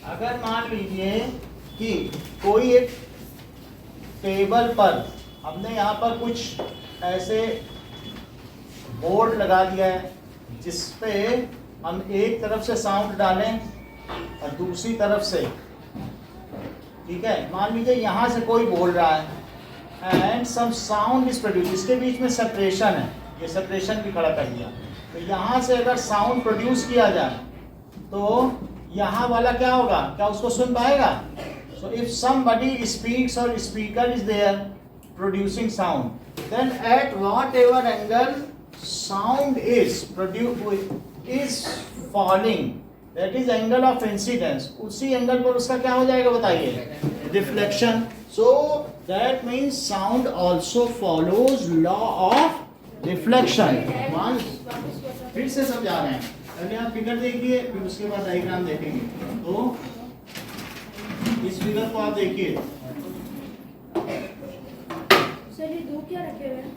अगर मान लीजिए कि कोई एक टेबल पर हमने यहाँ पर कुछ ऐसे बोर्ड लगा दिया है जिस पे हम एक तरफ से साउंड डालें और दूसरी तरफ से, ठीक है, मान लीजिए यहाँ से कोई बोल रहा है and some sound is produce, इसके बीच में सेपरेशन है, ये सेपरेशन भी खड़ा कर दिया, तो यहाँ से अगर साउंड प्रोड्यूस किया जाए तो यहाँ वाला क्या होगा, क्या उसको सुन पाएगा? So if somebody speaks or speaker is there producing sound, then at whatever angle sound is falling, that is angle of incidence, उसी एंगल पर उसका क्या हो जाएगा बताइए? Reflection. So that means sound also follows law of reflection. मान फिर से समझा रहे हैं, पहले आप फिगर देखिए फिर उसके बाद डायग्राम देखेंगे. तो इस फिगर को आप देखिए. सर ये दो क्या रखे हुए हैं?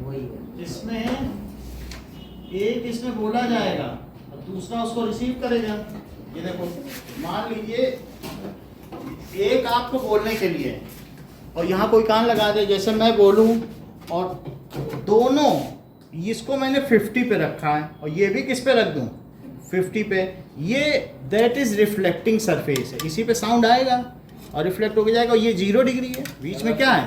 वही इसमें एक इसमें बोला जाएगा और दूसरा उसको रिसीव करेगा. ये देखो, मान लीजिए एक आपको बोलने के लिए और यहाँ कोई कान लगा दे, जैसे मैं बोलूँ और दोनों, इसको मैंने 50 पे रखा है और ये भी किस पे रख दूँ? 50 पे. ये दैट इज रिफ्लेक्टिंग सरफेस है, इसी पे साउंड आएगा और रिफ्लेक्ट होके जाएगा. और ये 0 डिग्री है, बीच में क्या है?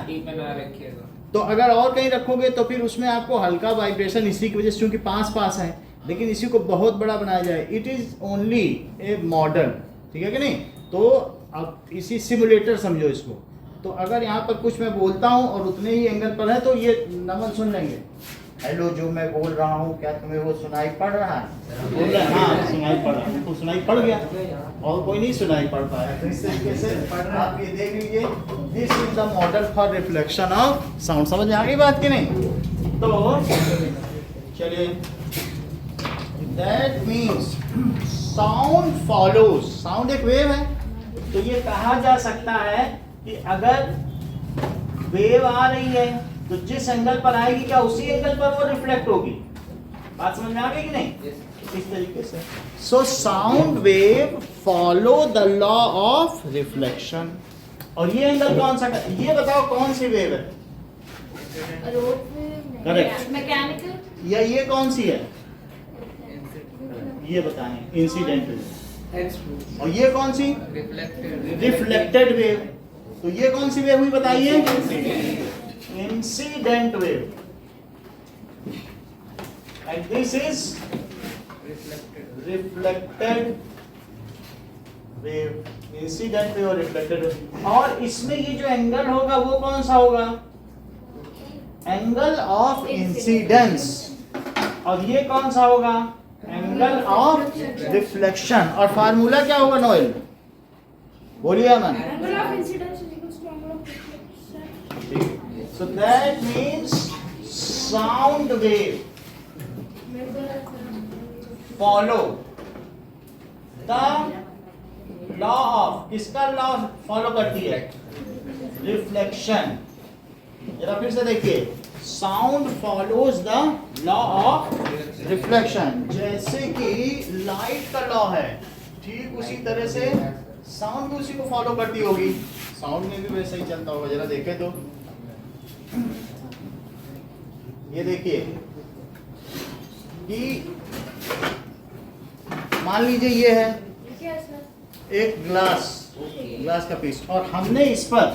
तो अगर और कहीं रखोगे तो फिर उसमें आपको हल्का वाइब्रेशन इसी की वजह से, क्योंकि पास है, लेकिन इसी को बहुत बड़ा बनाया जाए. It is only A model, ठीक है कि नहीं? तो अब इसी सिमुलेटर समझो इसको. तो अगर यहाँ पर कुछ मैं बोलता हूँ और उतने ही एंगल पर है तो ये नमन सुन लेंगे. हेलो, जो मैं बोल रहा हूँ क्या तुम्हें वो सुनाई पड़ रहा है? बोल रहे हाँ सुनाई पड़ रहा है. तो सुनाई पड़ गया और कोई नहीं सुनाई पड़ पाया. तो इस तरीके से आप ये देख लीजिए, this is the model for reflection of sound. समझ में आ गई बात कि नहीं? तो चलिए, that means sound follows. Sound एक वेव है, तो ये कहा जा सकता है कि अगर वेव आ रही है तो जिस एंगल पर आएगी क्या उसी एंगल पर वो रिफ्लेक्ट होगी. बात समझ में आ गई कि नहीं? इस तरीके से. So sound wave follow the law of reflection. और ये एंगल कौन सा? ये बताओ कौन सी वेव है? करेक्ट. मैकेनिकल. या ये कौन सी है? ये बताएं. इंसिडेंटल. और ये कौन सी? Reflected wave. तो ये कौन सी वेव हुई बताइए? Incident wave. And this is reflected wave. Incident wave और रिफ्लेक्टेड वेव. और इसमें ये जो एंगल होगा वो कौन सा होगा? Angle of incidence. और ये कौन सा होगा? Angle of reflection. और फार्मूला क्या होगा नोएल? बोलिए Aman. Angle of incidence is equal to angle of reflection. So that means sound wave follow the law of, किसका लॉ फॉलो करती है? रिफ्लेक्शन. जरा फिर से देखिए, sound follows the law of reflection. जैसे कि लाइट का लॉ है, ठीक उसी तरह से साउंड भी उसी को फॉलो करती होगी. साउंड में भी वैसे ही चलता होगा. जरा देखे तो ये देखिए कि मान लीजिए ये है एक ग्लास का पीस और हमने इस पर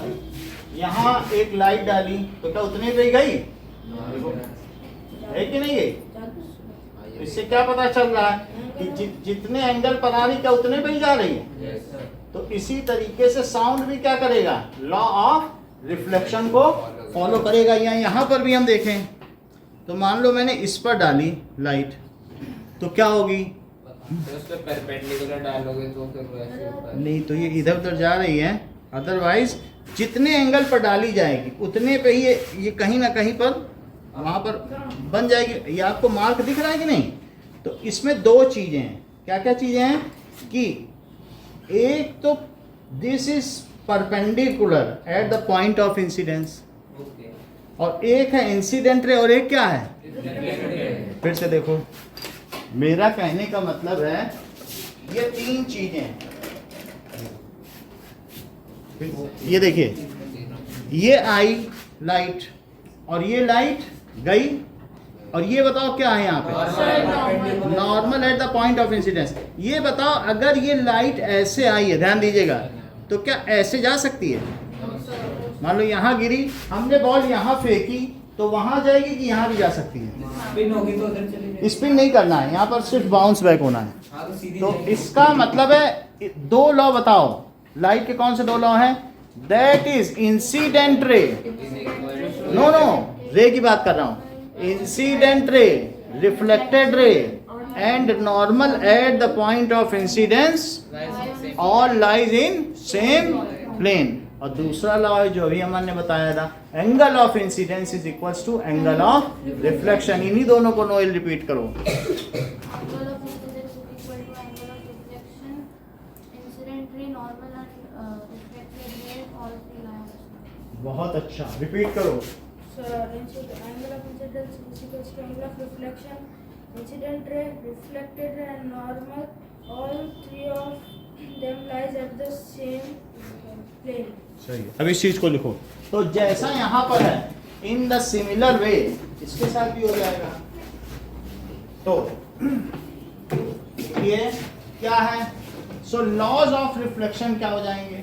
यहाँ एक लाइट डाली तो क्या उतने पे ही गई है कि नहीं गई? तो इससे क्या पता चल रहा है कि जितने एंगल पर आ रही क्या उतने पे ही जा रही है. तो इसी तरीके से साउंड भी क्या करेगा? लॉ ऑफ रिफ्लेक्शन को फॉलो करेगा. या यहाँ पर भी हम देखें तो मान लो मैंने इस पर डाली लाइट तो क्या होगी? तो उस पे परपेंडिकुलर डालोगे तो फिर वैसे नहीं, तो ये इधर उधर जा रही है. अदरवाइज जितने एंगल पर डाली जाएगी उतने पे ही ये कहीं ना कहीं पर वहाँ पर बन जाएगी. ये आपको मार्क दिख रहा है कि नहीं? तो इसमें दो चीज़ें हैं. क्या क्या चीज़ें हैं कि एक तो this is perpendicular eight the point of incidence और एक है इंसिडेंट रे और एक क्या है? फिर से देखो, मेरा कहने का मतलब है ये तीन चीजें हैं। ये देखिए, ये आई लाइट और ये लाइट गई, और ये बताओ क्या है यहाँ पे? Normal at the point of incidence. ये बताओ, अगर ये लाइट ऐसे आई है, ध्यान दीजिएगा, तो क्या ऐसे जा सकती है? मान लो यहाँ गिरी, हमने बॉल यहाँ फेंकी, तो वहां जाएगी कि यहाँ भी जा सकती है? स्पिन होगी तो उधर चली जाएगी। स्पिन नहीं करना है, यहाँ पर सिर्फ बाउंस बैक होना है। हाँ, तो सीधी तो जाएगी। इसका मतलब है दो लॉ बताओ, लाइट के कौन से दो लॉ हैं? That is incident ray, no ray की बात कर रहा हूं, incident ray, reflected ray and normal at the point of incidence all lies in same plane. और दूसरा लॉ जो अभी अमन ने बताया था, angle of incidence is equals to angle of reflection. इन्हीं दोनों को नोएल रिपीट करो। Angle of incidence is equal to angle of reflection. Incident ray, normal and reflected ray, all three lines. बहुत अच्छा, रिपीट करो। So, angle of incidence is equal to angle of reflection. Incident ray, reflected ray, and normal, all three of them lies at the same plane. सही है। अब इस चीज को लिखो, तो जैसा यहाँ पर है, इन द सिमिलर वे इसके साथ भी हो जाएगा। तो ये क्या है? सो लॉज ऑफ रिफ्लेक्शन क्या हो जाएंगे?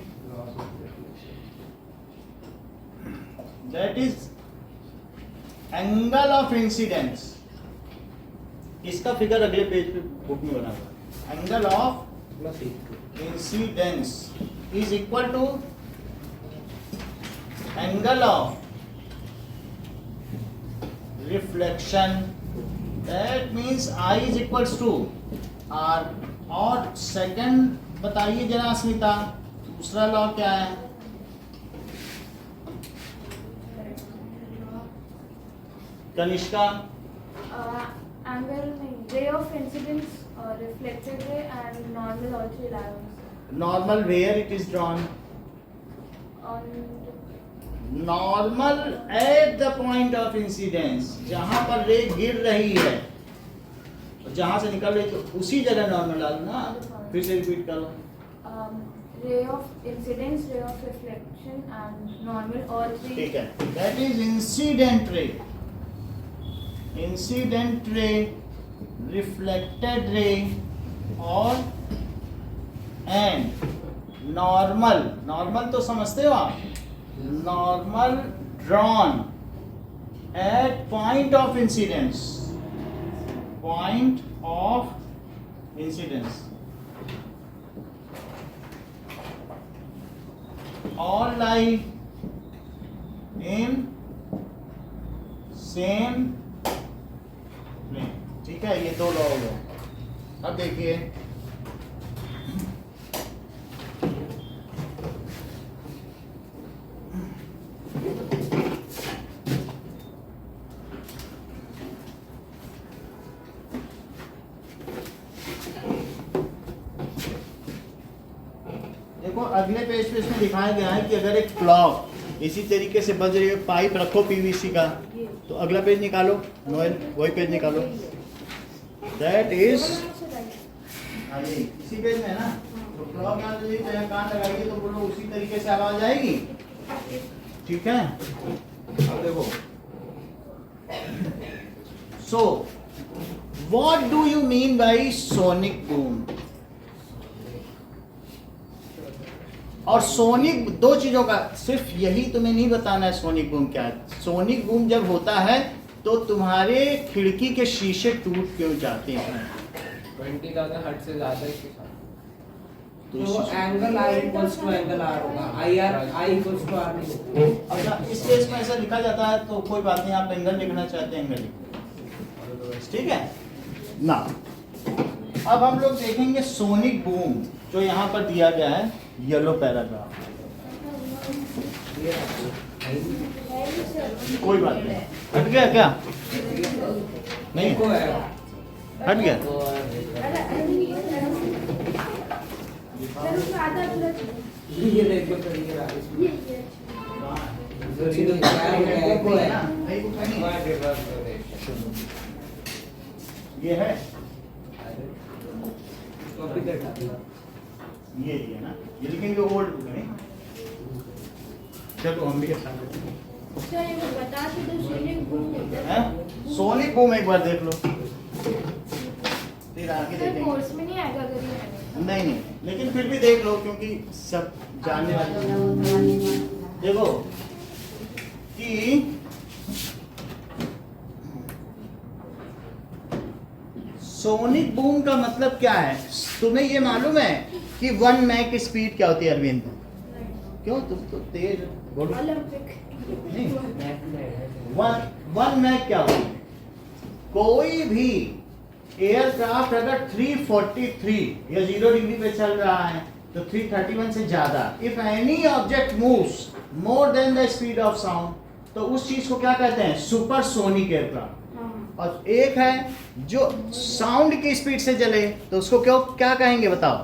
That is angle of incidence. इसका फिगर अगले पेज पे बुक में बना हुआ है। Angle of incidence is equal to angle of reflection, that means I is equals to R। और सेकंड बताइए जरा अस्मिता, दूसरा लॉ क्या है? Kanishka? Angle ray of incidence, reflected ray, and normal, all three lines. Normal wear it is drawn? On normal at the point of incidence, जहां पर रे गिर रही है, जहां से निकल रही, तो उसी जगह नॉर्मल डालो ना। फिर से रिपीट करो। ray of incidence, ray of reflection, and normal, all three. ठीक है, दैट इज इंसिडेंट रे, इंसिडेंट रे, रिफ्लेक्टेड रे और एंड नॉर्मल। नॉर्मल तो समझते हो आप? Normal drawn at point of incidence, point of incidence, all lie in same plane। ठीक है, ये दो लॉ हो गए। अब देखिए, देखो अगले पेज पे इसमें दिखाया गया है कि अगर एक क्लॉक इसी तरीके से बज रही है, पाइप रखो पीवीसी का, तो अगला पेज निकालो नोएल, वही पेज निकालो। दैट इज इसी पेज में है ना, तो क्लॉक यहाँ से तो यहाँ कान लगाइए तो बोलो उसी तरीके से आवाज आएगी। ठीक है, अब देखो, so what do you mean by sonic boom? और सोनिक, दो चीजों का, सिर्फ यही तुम्हें नहीं बताना है सोनिक बूम क्या है। सोनिक बूम जब होता है तो तुम्हारे खिड़की के शीशे टूट क्यों जाते हैं? 20,000 हर्ट्ज से ज्यादा इसके साथ। तो angle I equals to angle R होगा, I R I equals to R नहीं। अच्छा, इस केस में ऐसा लिखा जाता है तो कोई बात नहीं, आप एंगल लिखना चाहते हैं एंगल लिखो, ठीक है ना। अब हम लोग देखेंगे सोनिक बूम, जो यहाँ पर दिया गया है येलो पैराग्राफ। कोई बात नहीं, हट गया क्या? नहीं को है हट गया। ये देखो तो ये रहा। ये जीरो क्या हो गया एको है ना एको है नहीं। What reverberation? ये है कॉपी कर डाल ये है ना, ये लिखेंगे ओल्ड बुक में। चलो हम भी ऐसा करते हैं। सर ये बता के तो सोनिक बूम होता है। हैं? सोनिक बूम एक बार देख लो, फिर आगे सर देखेंगे। कोर्स में नहीं आएगा अगर ये आएगा। नहीं नहीं, लेकिन फिर भी देख लो क्योंकि सब जानने वाले। देखो कि सोनिक बूम का मतलब क्या है, तुम्हें ये मालूम है कि 1 मैक की स्पीड क्या होती है अरविंद? क्यों तुम तो तेज बोलो। ओलंपिक। नहीं, 1 मैक क्या होती है? कोई भी एयरक्राफ्ट अगर 343 या 0 डिग्री पे चल रहा है तो 331 से ज्यादा, if any object moves more than the speed of sound, तो उस चीज को क्या कहते हैं? Supersonic aircraft. हाँ। और एक है जो साउंड की स्पीड से चले तो उसको क्यों क्या कहेंगे बताओ?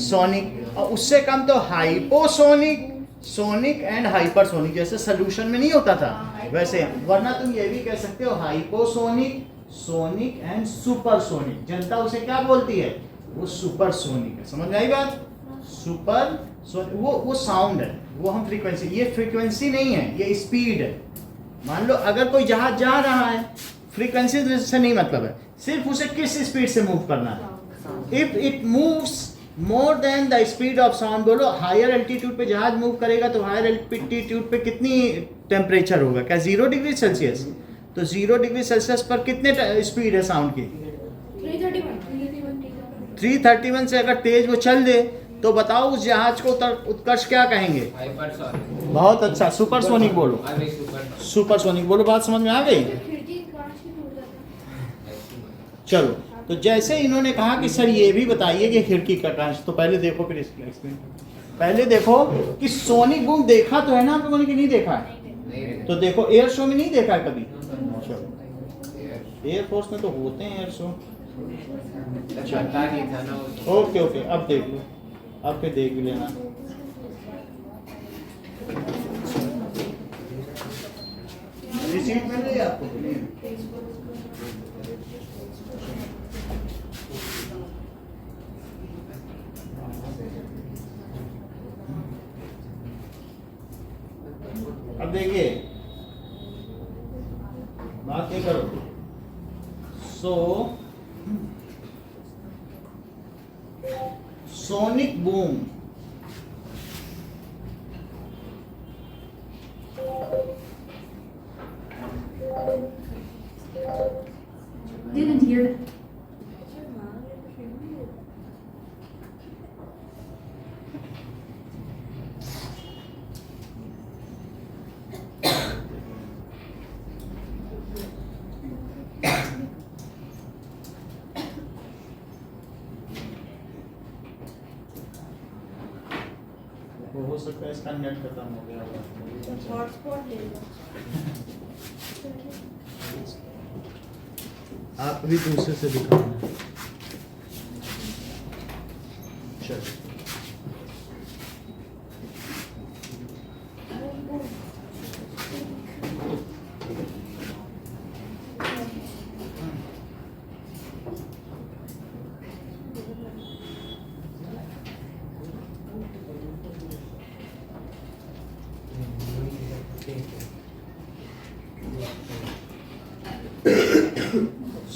सोनिक। और उससे कम तो हाइपोसोनिक, सोनिक एंड हाइपरसोनिक, जैसे सोल्यूशन में नहीं होता था वैसे, वरना तुम ये भी कह सकते हो हाइपोसोनिक, सोनिक एंड सुपरसोनिक। जनता उसे क्या बोलती है? वो सुपरसोनिक है। समझ आई बात? सुपर वो साउंड है, वो हम फ्रीक्वेंसी, ये फ्रीक्वेंसी नहीं है, ये स्पीड है। मान लो अगर कोई जहाज जा रहा है, फ्रीक्वेंसी से नहीं मतलब है, सिर्फ उसे किस स्पीड से मूव करना है। If it moves more than the speed of sound, बोलो हायर एल्टीट्यूड पे जहाज मूव करेगा तो हायर एल्टीट्यूड पे कितनी टेम्परेचर होगा? क्या 0 डिग्री सेल्सियस? तो 0 डिग्री सेल्सियस पर कितने स्पीड है साउंड की? 331 से अगर तेज वो चल दे तो बताओ उस जहाज को उत्कर्ष क्या कहेंगे? Hypersonic. बहुत अच्छा, सुपरसोनिक बोलो। अभी supersonic. सुपरसोनिक बोलो। बात समझ में आ गई? खिड़की कांच की टूट जाता है। चलो, तो जैसे इन्होंने कहा कि सर ये भी बताइए कि खिड़की का कांच, तो पहले देखो फिर एक्सप्लेन। पहले देखो कि सोनिक बूम देखा तो है ना आप लोगों ने कि नहीं देखा है? नहीं तो देखो एयर शो में नहीं देखा है कभी? चलो, एयरफोर्स में तो होते हैं एयर शो। पता नहीं था ना वो। ओके ओके, अब देख लो, अब फिर देख भी लेना। रिसीट मिल रही है आपको? अब देखिए, बात ये करो। Sonic boom Didn't hear. वो हो सकता है इसका नेट खत्म हो गया होगा। हॉटस्पॉट ले लो। आप भी दूसरे से दिखाना। चलो,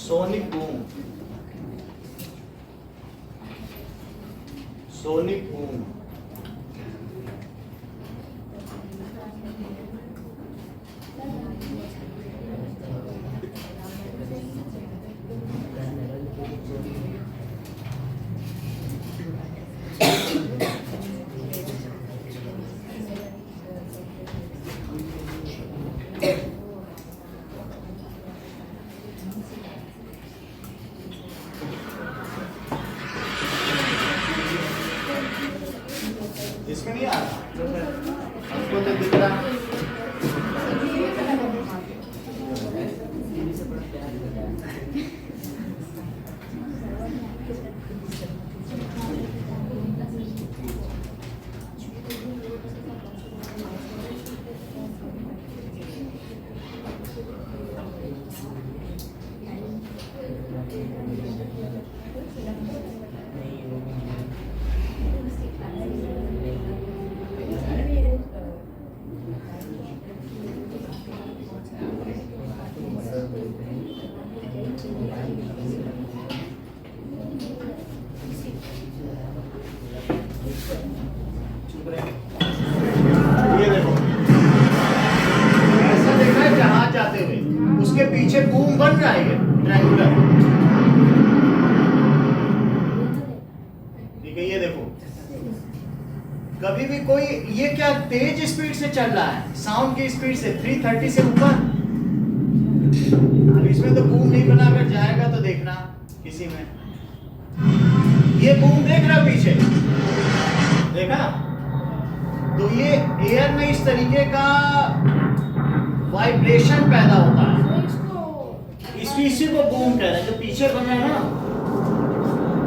सोनिक बूम, सोनिक बूम इसमें नहीं आ रहा, हमको तो दिख रहा। क्या तेज स्पीड से चल रहा है, साउंड की स्पीड से 330 से ऊपर। अब इसमें तो बूम नहीं बनाकर जाएगा, तो देखना किसी में ये बूम देख रहा पीछे, देखा? तो ये एयर में इस तरीके का वाइब्रेशन पैदा होता है, इसी को बूम कह रहे हैं। जो पीछे बन रहा है ना,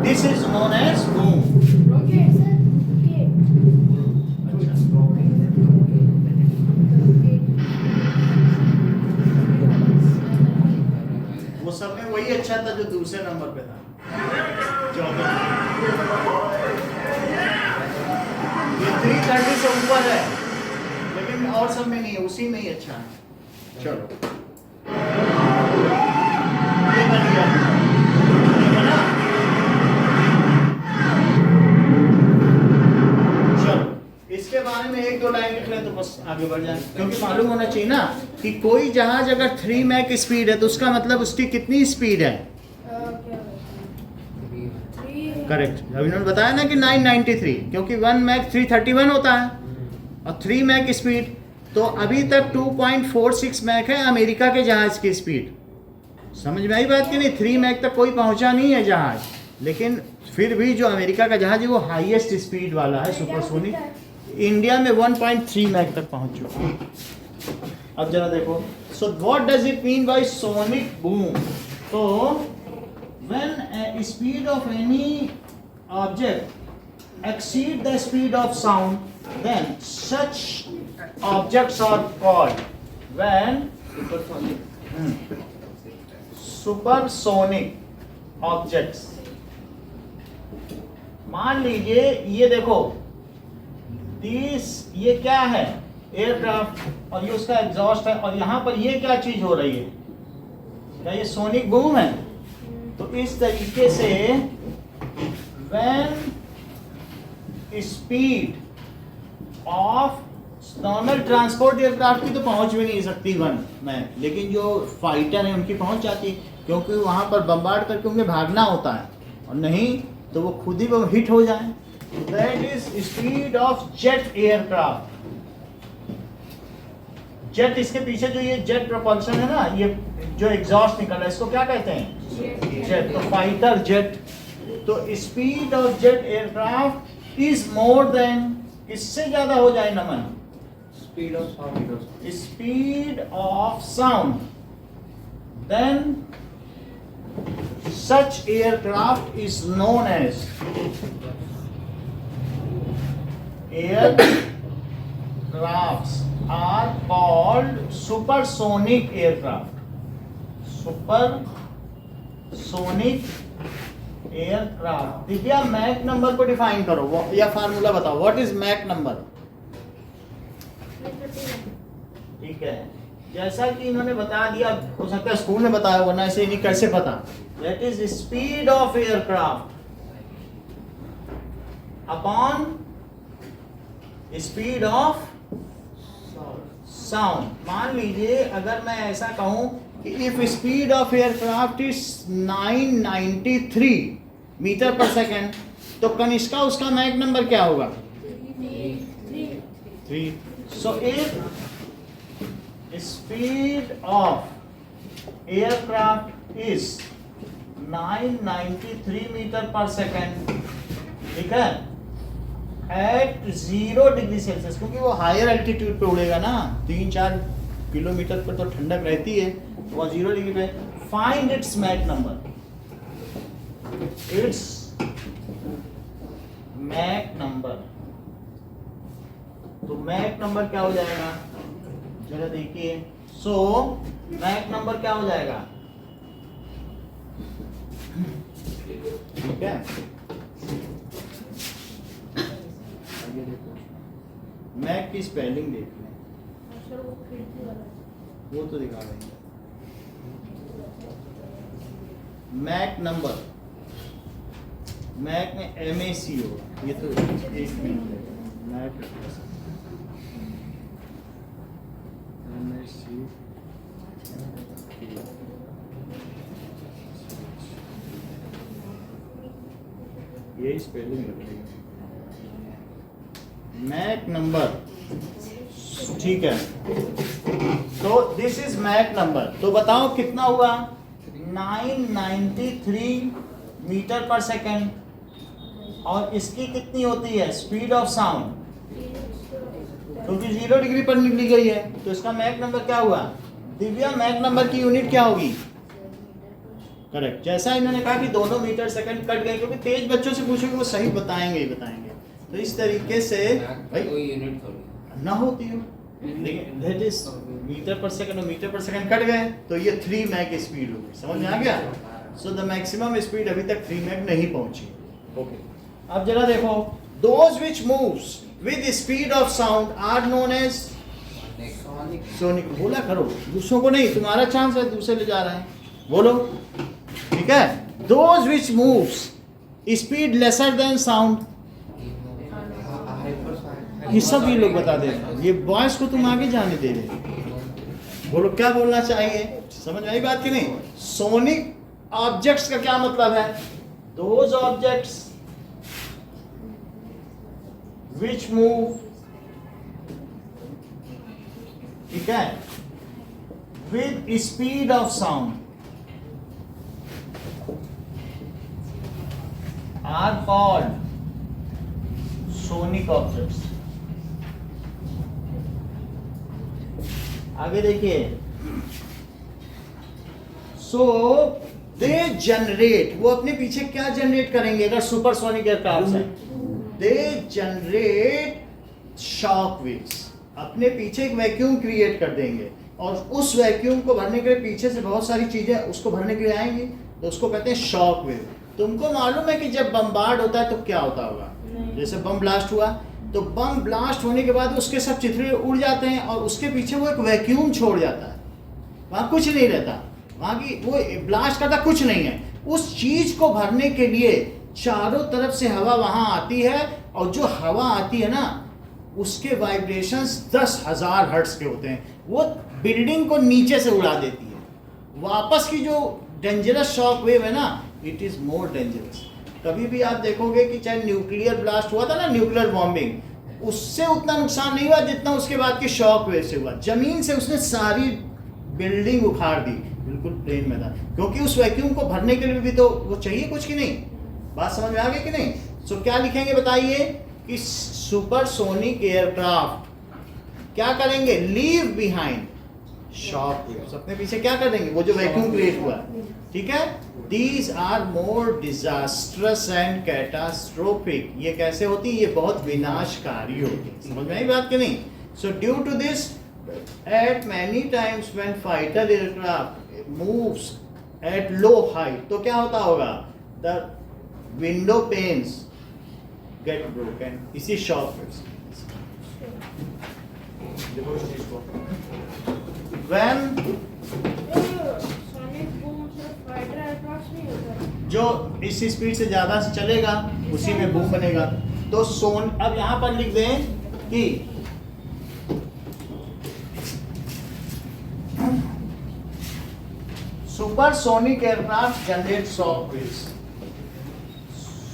this is known as boom. वो सब में वही अच्छा था जो दूसरे नंबर पे था, 14। ये 330 से ऊपर है, लेकिन और सब में नहीं है, उसी में ही अच्छा है। चलो ये बन गया, ये बना। चलो इसके बारे में एक दो लाइन लिख लें तो बस आगे बढ़ जाए, क्योंकि मालूम होना चाहिए ना कि कोई जहाज अगर 3 मैक स्पीड है तो उसका मतलब उसकी कितनी स्पीड है। करेक्ट, अभी उन्होंने बताया ना कि 993, क्योंकि 1 मैक 331 होता है और 3 मैक स्पीड, तो अभी तक 2.46 मैक है अमेरिका के जहाज की स्पीड। समझ में आई बात कि नहीं? 3 मैक तक कोई पहुंचा नहीं है जहाज, लेकिन फिर भी जो अमेरिका का जहाज है वो हाईएस्ट स्पीड वाला है, सुपरसोनिक। इंडिया में 1.3 मैक तक पहुंच चुका है। अब जरा देखो, so what does it mean by sonic boom? तो when a speed of any object exceed the speed of sound, then such objects are called supersonic objects. मान लीजिए ये देखो, ये क्या है? एयरक्राफ्ट, और ये उसका एग्जॉस्ट है, और यहाँ पर ये क्या चीज हो रही है? क्या ये सोनिक बूम है? तो इस तरीके से when speed of normal transport aircraft की तो पहुंच भी नहीं सकती 1 में, लेकिन जो फाइटर है उनकी पहुंच जाती, क्योंकि वहां पर बम्बार्ड करके उन्हें भागना होता है, और नहीं तो वो खुद ही वो हिट हो जाए। That is speed of jet aircraft. Jet, इसके पीछे जो ये जेट प्रोपल्शन है ना, ये जो एग्जॉस्ट निकल रहा है, इसको क्या कहते हैं? जेट। तो फाइटर जेट। तो speed of jet aircraft is more than, किससे ज्यादा हो जाए Naman? Speed of sound. Speed of sound. Then such aircraft is known as aircrafts are called supersonic aircraft. Supersonic aircraft. Divya, Mach number को define करो, या formula बताओ। What is Mach number? ठीक है, जैसा कि इन्होंने बता दिया, हो सकता है स्कूल में बताया होगा ना, ऐसे इन्हें कैसे पता? That is speed of aircraft upon speed of sound. मान लीजिए अगर मैं ऐसा कहूं कि if speed of aircraft is 993 metre per second, तो कनिष्का उसका मैक नंबर क्या होगा? 3। So if speed of aircraft is 993 metre per second, ठीक है, एट 0 डिग्री सेल्सियस, क्योंकि वो हायर एल्टीट्यूड पे उड़ेगा ना, 3-4 किलोमीटर पर तो ठंडक रहती है, तो वहाँ 0 डिग्री पे। Find its Mach number. It's Mach number, तो मैक नंबर क्या हो जाएगा? जरा देखिए। सो मैक नंबर क्या हो जाएगा? ठीक है, मैक की स्पेलिंग देख लें, वो तो दिखा देंगे। मैक नंबर, मैक में MAC होगा, ये तो एक मिनट मैक MAC, यही स्पेलिंग रखेगा। मैक नंबर ठीक है, तो दिस इज मैक नंबर। तो बताओ कितना हुआ? 993 मीटर पर सेकेंड। और इसकी कितनी होती है स्पीड ऑफ साउंड? क्योंकि 0 डिग्री पर निकली गई है, तो इसका मैक नंबर क्या हुआ? दिव्या, मैक नंबर की यूनिट क्या होगी? करेक्ट, जैसा इन्होंने कहा कि दोनों मीटर सेकंड कट गए, क्योंकि तेज बच्चों से पूछोगे वो सही बताएंगे ही बताएंगे। तो इस तरीके से भाई कोई यूनिट थोड़ी ना होती हो, लेकिन that is metre per second, और मीटर पर सेकंड कट गए तो ये 3 मैक स्पीड हो गई। समझ में आ गया? सो द मैक्सिमम स्पीड अभी तक 3 मैक नहीं पहुंची। ओके, अब जरा देखो, those which moves with speed of sound are known as sonic. बोला करो, दूसरों को नहीं, तुम्हारा चांस है, दूसरे ले जा रहे हैं, बोलो। ठीक है, those which moves speed lesser than sound. ये सब ये लोग बता दे रहे हैं, ये बॉयज को तुम आगे जाने दे रहे। बोलो क्या बोलना चाहिए, समझ में आई बात कि नहीं? सोनिक ऑब्जेक्ट्स का क्या मतलब है? दोज ऑब्जेक्ट्स which move, ठीक है, with speed of sound are called sonic objects। आगे देखिए, सो दे जनरेट, वो अपने पीछे क्या जनरेट करेंगे अगर सुपरसोनिक एयरक्राफ्ट है? दे जनरेट शॉक वेव्स, अपने पीछे एक वैक्यूम क्रिएट कर देंगे, और उस वैक्यूम को भरने के लिए पीछे से बहुत सारी चीजें उसको भरने के लिए आएंगी, तो उसको कहते हैं शॉक वेव। तुमको मालूम है कि जब बम्बार्ड होता है तो क्या होता होगा? जैसे बम ब्लास्ट हुआ, तो बम ब्लास्ट होने के बाद उसके सब चिथड़े उड़ जाते हैं, और उसके पीछे वो एक वैक्यूम छोड़ जाता है, वहाँ कुछ नहीं रहता, वहाँ की वो ब्लास्ट करता कुछ नहीं है। उस चीज को भरने के लिए चारों तरफ से हवा वहां आती है, और जो हवा आती है ना उसके वाइब्रेशंस 10,000 हर्ट्ज के होते हैं, वो बिल्डिंग को नीचे से उड़ा देती है। वापस की जो डेंजरस शॉक वेव है ना, इट इज मोर डेंजरस। कभी भी आप देखोगे कि चाहे न्यूक्लियर ब्लास्ट हुआ था ना, न्यूक्लियर बॉम्बिंग, उससे उतना नुकसान नहीं हुआ जितना उसके बाद की शॉक वेव से हुआ। जमीन से उसने सारी बिल्डिंग उखाड़ दी, बिल्कुल प्लेन में था, क्योंकि उस वैक्यूम को भरने के लिए भी तो वो चाहिए कुछ की नहीं। बात समझ में आ गई कि नहीं? सो क्या लिखेंगे बताइए कि सुपरसोनिक एयरक्राफ्ट क्या करेंगे? लीव बिहाइंड शॉक वेव्स, अपने पीछे क्या कर देंगे? वो जो वैक्यूम क्रिएट हुआ, ठीक है। These are more disastrous and catastrophic, ये कैसे होती है? ये बहुत विनाशकारी होती है। समझ में आई बात कि नहीं? So due to this at many times when fighter aircraft moves at low height, तो क्या होता होगा? The window panes get broken, इसी शॉक वेव्स। देखो इस चीज को, when सोनिक बूम सिर्फ फाइटर एयरक्राफ्ट नहीं होता, जो इस स्पीड से ज्यादा से चलेगा उसी में बूम बनेगा। तो अब यहां पर लिख दें कि supersonic aircraft generate shock waves.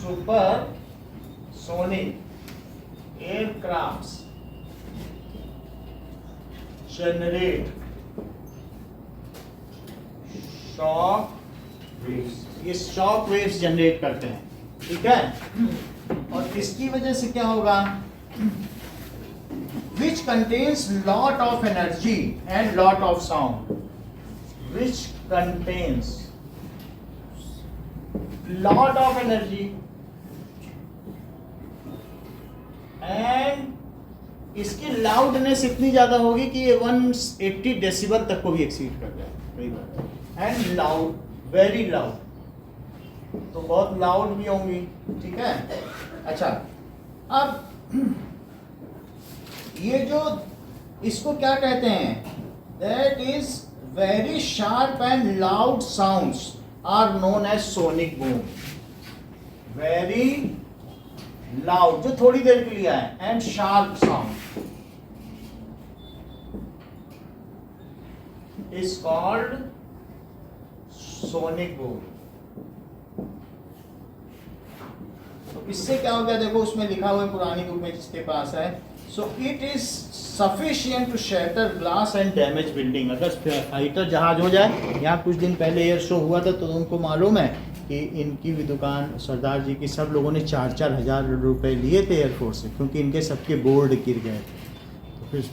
Supersonic aircraft generate shock waves, ये शॉक वेव्स जनरेट करते हैं, ठीक है। और इसकी वजह से क्या होगा? which contains lot of energy and lot of sound, which contains lot of energy and इसकी लाउडनेस इतनी ज्यादा होगी कि ये 180 डेसिबल तक को भी एक्सीड कर जाए कई बार, एंड लाउड, वेरी लाउड, तो बहुत लाउड भी होंगी, ठीक है। अच्छा, अब ये जो इसको क्या कहते हैं? That is very sharp and loud sounds are known as sonic boom. Very loud, जो थोड़ी देर के लिए आए, and sharp sound is called sonic boom. तो इससे क्या हो गया? देखो उसमें लिखा हुआ है पुरानी बुक में जिसके पास है। So it is sufficient to shatter glass and damage building. अगर फाइटर जहाज हो जाए, यहाँ कुछ दिन पहले एयर शो हुआ था तो तुमको मालूम है कि इनकी भी दुकान सरदार जी की सब लोगों ने 4-4 हज़ार रुपये लिए थे एयरफोर्स से, क्योंकि इनके सबके बोर्ड गिर गए थे। तो फिर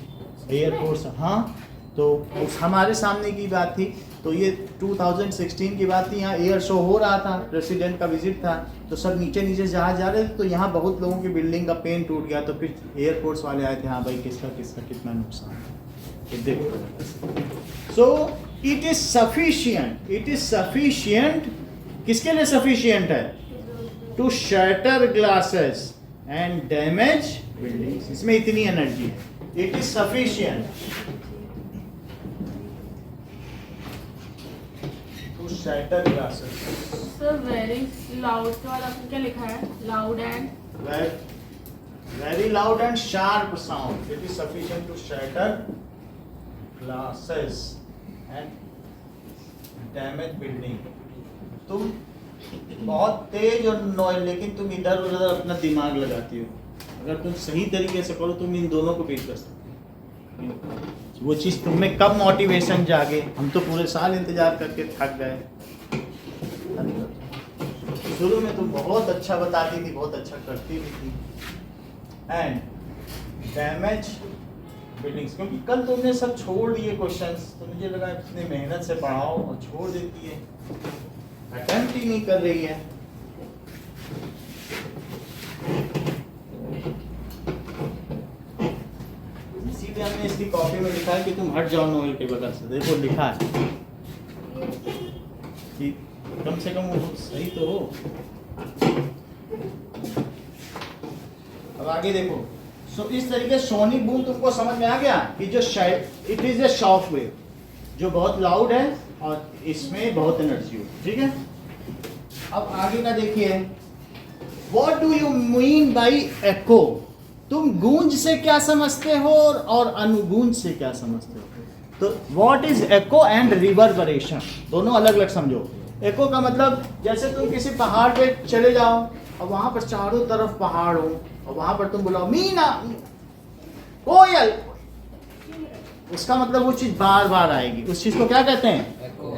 एयरफोर्स, हाँ, तो उस हमारे सामने की बात थी। तो ये 2016 की बात थी, यहाँ एयर शो हो रहा था, प्रेसिडेंट का विजिट था, तो सब नीचे नीचे जहाज जा रहे थे, तो यहाँ बहुत लोगों की बिल्डिंग का पेन टूट गया। तो फिर एयरफोर्स वाले आए थे, हाँ भाई किसका किसका कितना नुकसान है, तो देखो। सो इट इज सफिशिएंट, किसके लिए सफिशिएंट है? To shatter glasses and damage buildings. इसमें इतनी एनर्जी है, it is sufficient to shatter glasses. Sir very loud के बाद आपने क्या लिखा है? Loud and very loud and sharp sound. It is sufficient to shatter glasses and damage building. तुम बहुत तेज और नॉइज, लेकिन तुम इधर उधर अपना दिमाग लगाती हो। अगर तुम सही तरीके से करो तुम इन दोनों को बीट कर सकते हो। वो चीज़ तुम में कब मोटिवेशन जागे? हम तो पूरे साल इंतजार करके थक गए। शुरू में तुम बहुत अच्छा बताती थी, बहुत अच्छा करती भी थी। एंड डैमेज बिल्डिंग्स, क्योंकि कल तुमने सब छोड़ दिए क्वेश्चंस, तो मुझे लगा इतनी मेहनत से पढ़ाओ और छोड़ देती है, अटेम्प्ट ही नहीं कर रही है। इसीलिए हमने इसकी कॉपी में लिखा है कि तुम हट जाओ नोएल के बगल से। देखो लिखा है कि कम से कम वो सही तो हो। अब आगे देखो। सो इस तरीके सोनिक बूम तुमको समझ में आ गया कि जो it is a shock wave, जो बहुत लाउड है और इसमें बहुत एनर्जी हो, ठीक है। अब आगे का देखिए, what do you mean by echo? तुम गूंज से क्या समझते हो और अनुगूंज से क्या समझते हो? तो what is echo and reverberation, दोनों अलग अलग समझो। एको का मतलब जैसे तुम किसी पहाड़ पे चले जाओ और वहां पर चारों तरफ पहाड़ हो और वहां पर तुम बुलाओ मीना कोयल, उसका मतलब वो चीज बार बार आएगी, उस चीज को क्या कहते हैं?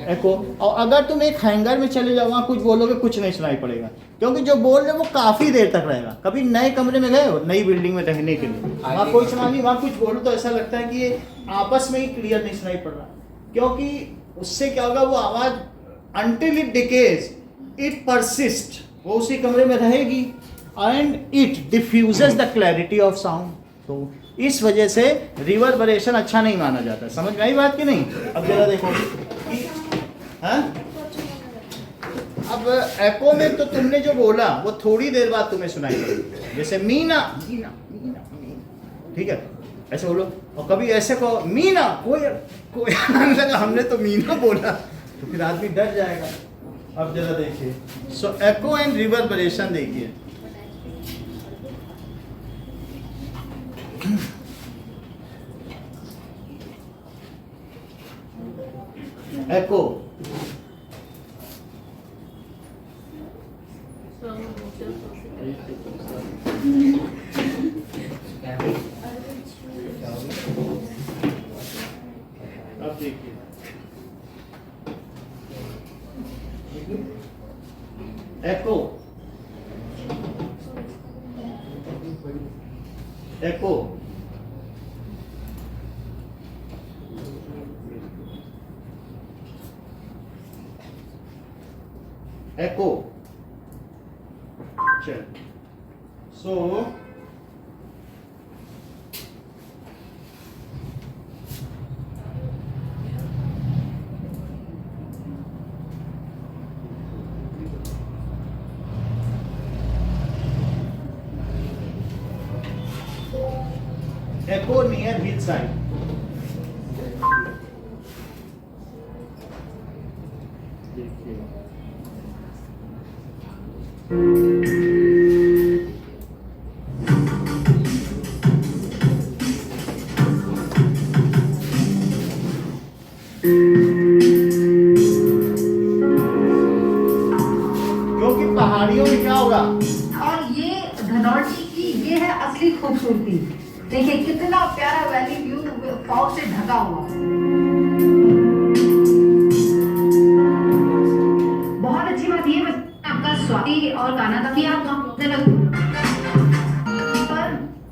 एको। और अगर तुम एक हैंगर में चले जाओ, वहां कुछ बोलोगे कुछ नहीं सुनाई पड़ेगा, क्योंकि जो बोल रहे हो वो काफी देर तक रहेगा। कभी नए कमरे में गए हो, नई बिल्डिंग में रहने के लिए, वहां कोई सुना नहीं, वहां कुछ बोलो तो ऐसा लगता है कि ये आपस में ही क्लियर नहीं सुनाई पड़ रहा, क्योंकि उससे क्या होगा, वो आवाज until it decays, it persists, वो उसी कमरे में रहेगी and it diffuses the clarity of sound। तो इस वजह से रिवर्बरेशन अच्छा नहीं माना जाता। समझ में आई बात कि नहीं? अब जरा देखो कि हाँ? अब एको में तो तुमने जो बोला वो थोड़ी देर बाद तुम्हें सुनाई पड़ेगी, जैसे मीना मीना मीना मीना, ठीक है, ऐसे बोलो। और कभी ऐसे कहो मीना कोयल कोयल, लगा हमने तो मीना बोला, तो फिर आदमी डर जाएगा। अब जरा देखिए, सो एको एंड रिवर्बरेशन देखिए। एको अब देखिए, एको एको एको, चल। सो echo near hillside. क्योंकि पहाड़ियों में क्या होगा, और ये धनौल्टी की ये है असली खूबसूरती। देखिए कितना प्यारा वैली व्यू फॉग से ढका हुआ। बहुत अच्छी बात ये आपका स्वाति और गाना था कि आप पर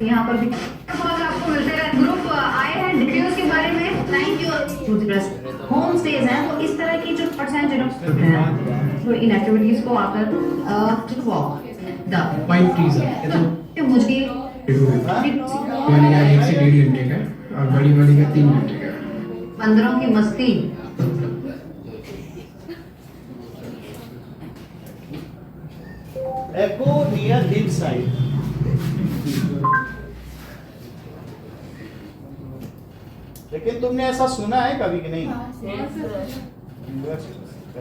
यहाँ पर भी बहुत आपको मिलते रहे। ग्रुप आए हैं डिटेल्स के बारे में। Thank you. होम स्टेज हैं वो इस तरह की जो परसेंट जो इन एक्टिविटीज को आकर वॉक द वाइट ट्रीज है मुझे वाली का 1 से 1.5 घंटे का और बड़ी वाली का 3 घंटे का। बंदरों की मस्ती। Echo near hillside. लेकिन तुमने ऐसा सुना है कभी कि नहीं?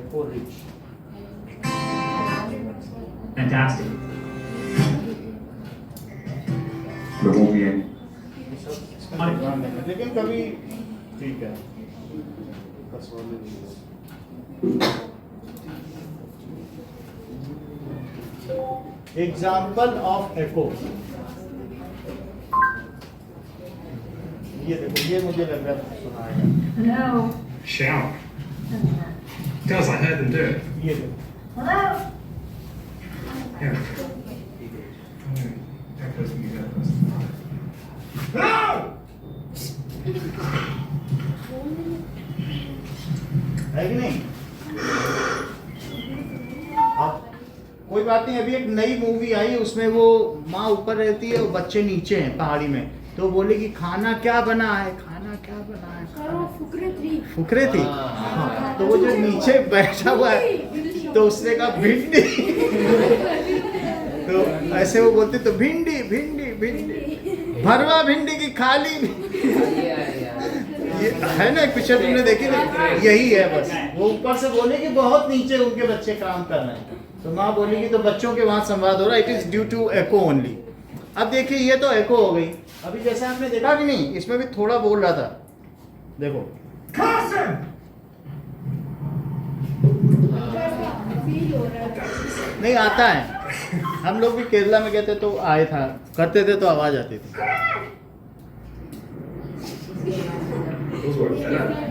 Echo Ridge. Fantastic. लेकिन कभी ठीक है। एग्जाम्पल ऑफ एको। ये देखो, ये मुझे लग रहा है सुनाएगा। Hello Shout. Does I heard them do it? ये देखो, hello Yeah. Echoes can be heard first. है कि नहीं? अब कोई बात नहीं, अभी एक नई मूवी आई है, उसमें वो माँ ऊपर रहती है और बच्चे नीचे हैं पहाड़ी में, तो बोले कि खाना क्या बना है, खाना क्या बना है, फुकरे थी। हाँ, तो वो जो नीचे बैठा हुआ है तो उसने कहा भिंडी। तो ऐसे वो बोलते तो भिंडी भिंडी भिंडी, भरवा भिंडी की खाली। ये है ना एक पिक्चर तुमने देखी ना, यही है बस। वो ऊपर से बोले कि बहुत नीचे उनके बच्चे काम कर रहे हैं, तो माँ बोलेगी तो बच्चों के वहां संवाद हो रहा है, it is due to echo only. अब देखिए ये तो एको हो गई। अभी जैसे आपने देखा कि नहीं, इसमें भी थोड़ा बोल रहा था, देखो नहीं आता है। हम लोग भी केरला में गए थे तो आए था, करते थे तो आवाज आती थी।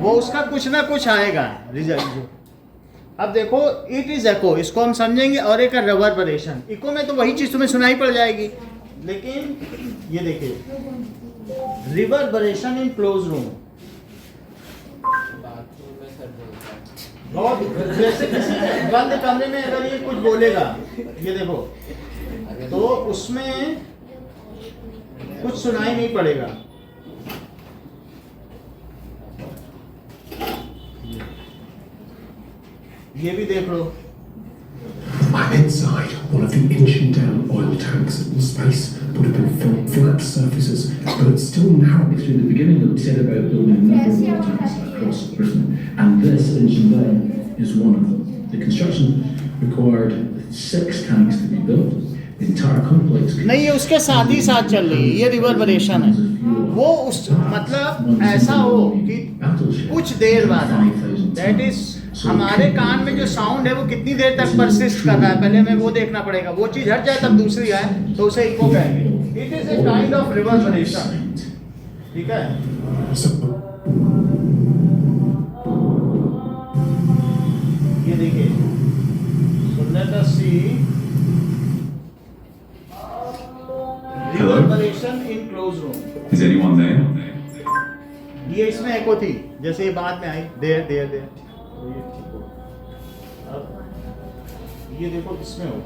वो उसका कुछ ना कुछ आएगा रिजल्ट। अब देखो इट इज एको, इसको हम समझेंगे, और एक रिवर्बरेशन। इको में तो वही चीज तुम्हें सुनाई पड़ जाएगी, लेकिन ये देखिए रिवर्बरेशन इन क्लोज रूम। बहुत जैसे किसी बंद कमरे में अगर ये कुछ बोलेगा, ये देखो, तो उसमें कुछ सुनाई नहीं पड़ेगा। ये भी देख लो। I'm inside one of the ancient oil tanks. The space would have been flat surfaces, but it's still narrow. Actually, the beginning of said about building a number of oil tanks across Britain, and this in Chennai is one of them. The construction required 6 tanks to be built. The entire complex. नहीं, ये उसके साथ ही साथ चल रही है, ये reverberation है। वो उस मतलब ऐसा हो कि कुछ देर बाद आए, दैट इज हमारे कान में जो साउंड है वो कितनी देर तक परसिस्ट कर रहा है, पहले हमें वो देखना पड़ेगा। वो चीज हट जाए तब दूसरी आए तो उसे इको कहेंगे। It is a kind of reverberation, ठीक है। ये देखिए, so let us see reverberation in close room. Is anyone there? ये इसमें एको थी, जैसे ये बाद में आई देर देर देर, तो ये ठीक हो। अब ये देखो इसमें हो,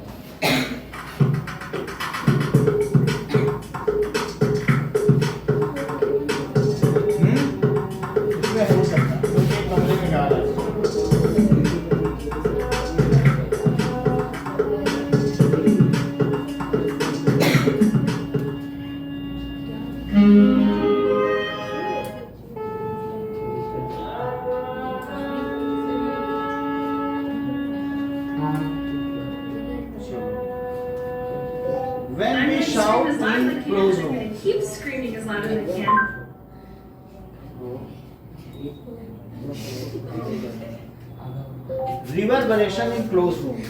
इसमें हो सकता है क्योंकि एक कमरे में गा रहा है। When we shout in close room, Keep screaming as loud as I can. reverberation in close room.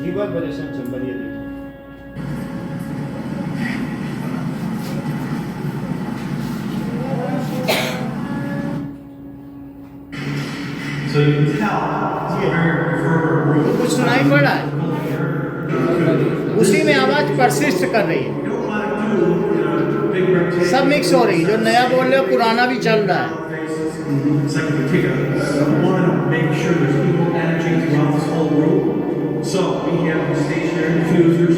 Reverberation chamber, ये देखिए। So you can tell it's a very reverberant room. तो कुछ सुनाई पड़ रहा है, उसी में आवाज परसिस्ट कर रही है, You don't want to do big rectangle. सब मिक्स हो रही है, जो नया बोल रहे हो पुराना भी चल रहा है। It's like we take want to make sure there's equal energy throughout this whole room. So we have the stationary diffusers.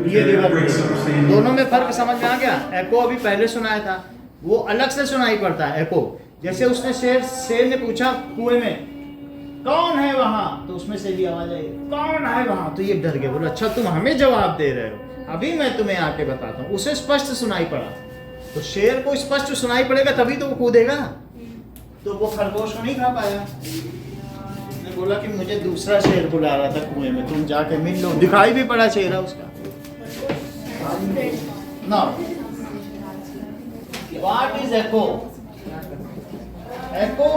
ये that reverb, breaks up standing. दोनों में फर्क समझ में आ गया। एको अभी पहले सुनाया था, वो अलग से सुनाई पड़ता है एको। जैसे उसने शेर ने पूछा कुएं में कौन है वहां, तो उसमें से भी आवाज आई कौन है वहां, तो ये डर गया, बोला अच्छा तुम हमें जवाब दे रहे हो, अभी मैं तुम्हें आके बताता हूँ। उसे स्पष्ट सुनाई पड़ा, तो शेर को स्पष्ट सुनाई पड़ेगा तभी तो वो कूदेगा। तो वो खरगोश को नहीं खा पाया, उसने बोला कि मुझे दूसरा शेर बुला रहा था कुएं में, तुम जाके मिल लो। दिखाई भी पड़ा चेहरा उसका। Now, what is echo? Echo,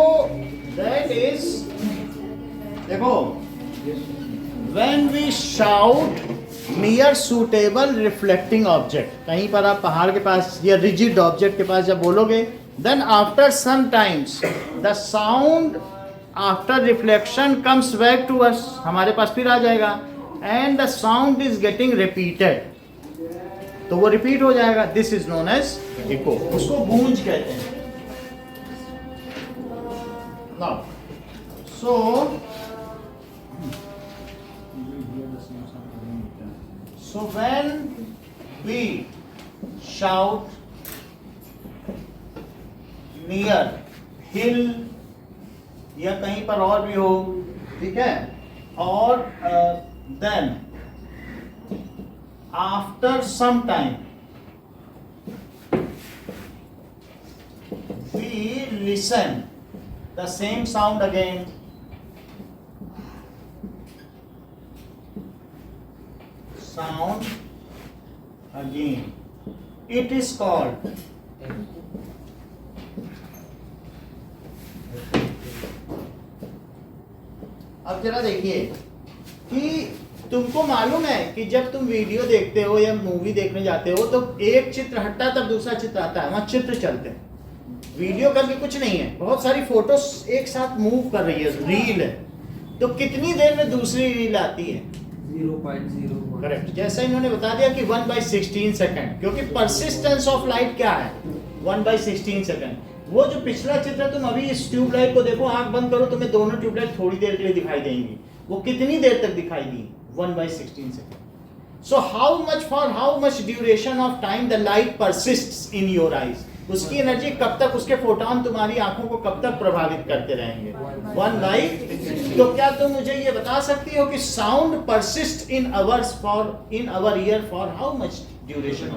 that is, देखो, when we shout near suitable reflecting object, कहीं पर आप पहाड़ के पास या rigid object के पास जब बोलोगे, then after some times the sound after reflection comes back to us, हमारे पास फिर आ जाएगा, and the sound is getting repeated, तो वो रिपीट हो जाएगा। This is known as echo, उसको गूंज कहते हैं। Now so when we shout near hill या कहीं पर और भी हो, ठीक है, और then after some time we listen the same sound again, it is called अब जरा देखिए कि तुमको मालूम है कि जब तुम वीडियो देखते हो या मूवी देखने जाते हो तो एक चित्र हटता है तब दूसरा चित्र आता है, वहां चित्र चलते हैं। वीडियो करके कुछ नहीं है, बहुत सारी फोटोस एक साथ मूव कर रही है, रील है, तो कितनी देर में दूसरी रील आती है? 0.01। करेक्ट, जैसा इन्होंने बता दिया कि 1/16 सेकंड, क्योंकि परसिस्टेंस ऑफ लाइट क्या है? 1/16 सेकंड। वो जो पिछला चित्र, तुम अभी इस ट्यूबलाइट को देखो, आंख बंद करो, तुम्हें दोनों ट्यूबलाइट थोड़ी देर के लिए दिखाई देंगी, वो कितनी देर तक दिखाई दी? 1/16 second. So how much duration of time the light persists in your eyes? उसकी एनर्जी कब तक, उसके फोटोन तुम्हारी आंखों को कब तक प्रभावित करते रहेंगे? 1/16। तो क्या तुम मुझे ये बता सकती हो कि sound persist in ours for in our ear for how much duration?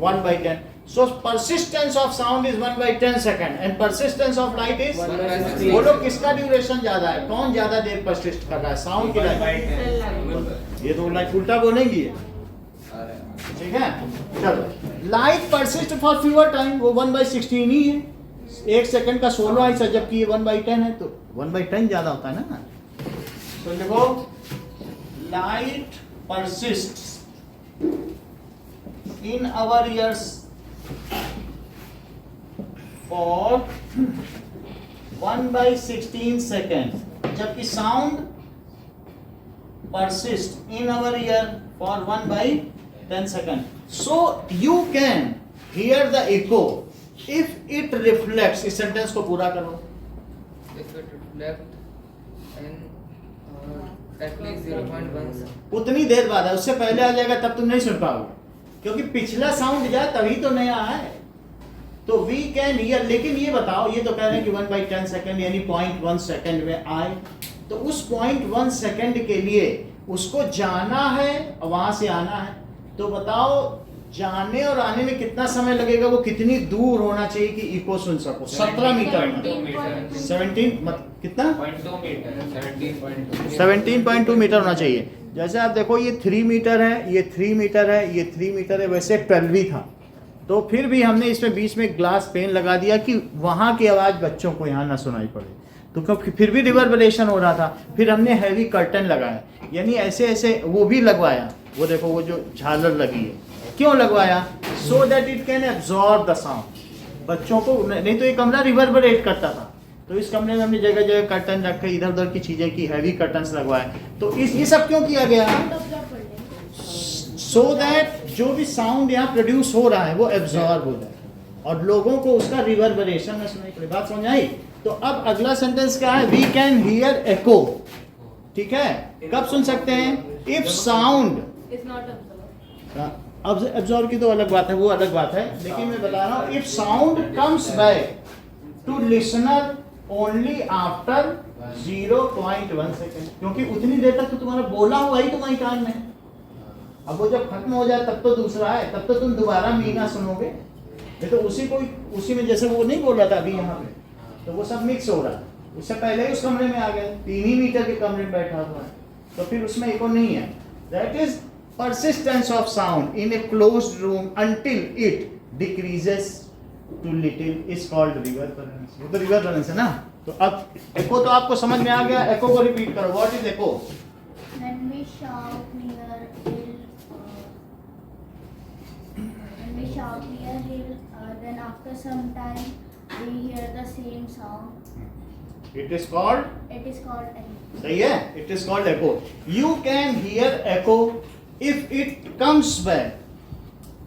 1/10। So persistence of sound is 1/10 second and persistence of light is 1/16। बोलो किसका ड्यूरेशन ज्यादा है, कौन ज्यादा देर परसिस्ट कर रहा है, साउंड की लाइट? ये तो लाइट उल्टा बोलेंगी, ठीक है। चलो, light persist for fewer time, वो 1/16 ही है, 1 सेकंड का 16 हिस्सा, जबकि ये 1/10 है, तो 1/10 ज्यादा होता है ना। तो देखो, light persist in our ears for 1/16 second, जबकि sound persist in our ear for 1/10 second. So you can hear the echo if it reflects। इस सेंटेंस को पूरा करो। If it reflect and at least 0.1 उतनी देर बाद है, उससे पहले आ जाएगा तब तुम नहीं सुन पाओगे, क्योंकि पिछला साउंड जाए तभी तो नया है। तो वी कैन हियर, लेकिन ये बताओ, ये तो कह रहे हैं कि 1/10 सेकंड यानी 0.1 सेकंड में आए, तो उस 0.1 सेकंड के लिए उसको जाना है, वहां से आना है, तो बताओ जाने और आने में कितना समय लगेगा? वो कितनी दूर होना चाहिए कि इको सुन सको? 17 मीटर, 17 कितना? 17.2 मीटर होना चाहिए। जैसे आप देखो, ये 3 मीटर है, ये 3 मीटर है, ये 3 मीटर है, वैसे 12 ही था, तो फिर भी हमने इसमें बीच में ग्लास पेन लगा दिया कि वहाँ की आवाज़ बच्चों को यहाँ ना सुनाई पड़े। तो क्योंकि फिर भी रिवर्बरेशन हो रहा था, फिर हमने हैवी कर्टन लगाया, यानी ऐसे ऐसे वो भी लगवाया। वो देखो वो जो झालर लगी है, क्यों लगवाया? So that it can absorb the sound. बच्चों को नहीं तो ये कमरा रिवर्बरेट करता था, तो इस कमरे में हमने जगह जगह कर्टन रखे, इधर उधर की चीजें की, हैवी कर्टन्स लगवाए। तो इस ये सब क्यों किया गया? सो दैट जो भी साउंड यहाँ प्रोड्यूस हो रहा है वो एब्जॉर्ब हो जाए और लोगों को उसका रिवर्बरेशन में सुनाई पड़े। बात समझ आई? तो अब अगला सेंटेंस क्या है? वी कैन हियर एको। ठीक है, कब सुन सकते हैं? इफ साउंड अब एब्जॉर्ब की तो अलग बात है, वो अलग बात है, लेकिन मैं बता रहा हूं if sound comes back to listener only after 0.1 second, क्योंकि उतनी देर तक तो तुम्हारा बोला हुआ ही तुम्हारी कान में। अब वो जब खत्म हो जाए तब तो दूसरा है, तब तो तुम दोबारा मीना सुनोगे। ये तो उसी में जैसे वो नहीं बोल रहा था अभी यहाँ पे, तो वो सब मिक्स हो रहा है। उससे पहले ही उस कमरे में आ गए, 3 ही मीटर के कमरे में बैठा हुआ है, तो फिर उसमें एको नहीं है। That is persistence of sound in a closed room until it decreases to little is called reverberance। वो तो reverberance है ना। तो अब echo तो आपको समझ में आ गया, echo को रिपीट करो। What is echo? When we shout near hill, then after some time we hear the same sound. It is called echo. सही है, it is called echo. You can hear echo if it comes back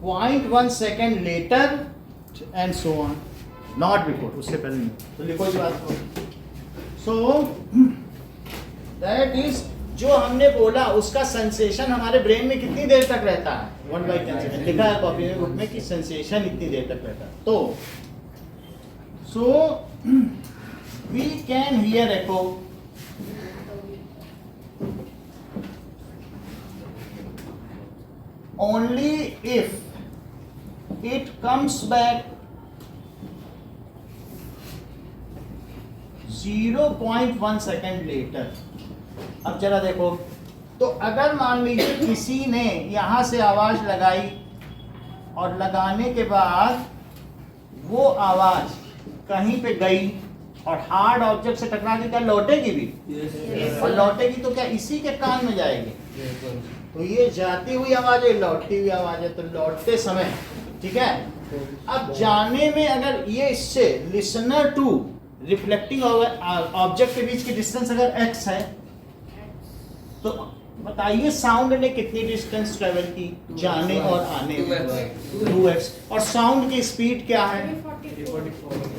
0.1 second later and so on, not before, उससे पहले नहीं। तो लिखो इस बात को। So that is जो हमने बोला उसका सेंसेशन हमारे ब्रेन में कितनी देर तक रहता है? 1/10 सेकेंड। लिखा है कॉपी में बुक में कि सेंसेशन इतनी देर तक रहता है। तो so we can hear echo only if it comes back 0.1 second later। अब जरा देखो, तो अगर मान लीजिए किसी ने यहाँ से आवाज लगाई और लगाने के बाद वो आवाज कहीं पे गई और हार्ड ऑब्जेक्ट से टकरा के क्या लौटेगी भी? और लौटेगी तो क्या इसी के कान में जाएगी? तो ये जाती हुई आवाज है, लौटती हुई आवाज है, तो लौटते समय, ठीक है। अब जाने में अगर ये इससे लिसनर टू रिफ्लेक्टिंग ऑब्जेक्ट के बीच की डिस्टेंस अगर x है, तो बताइए साउंड ने कितनी डिस्टेंस ट्रेवल की जाने और आने में? 2x। और साउंड की स्पीड क्या है?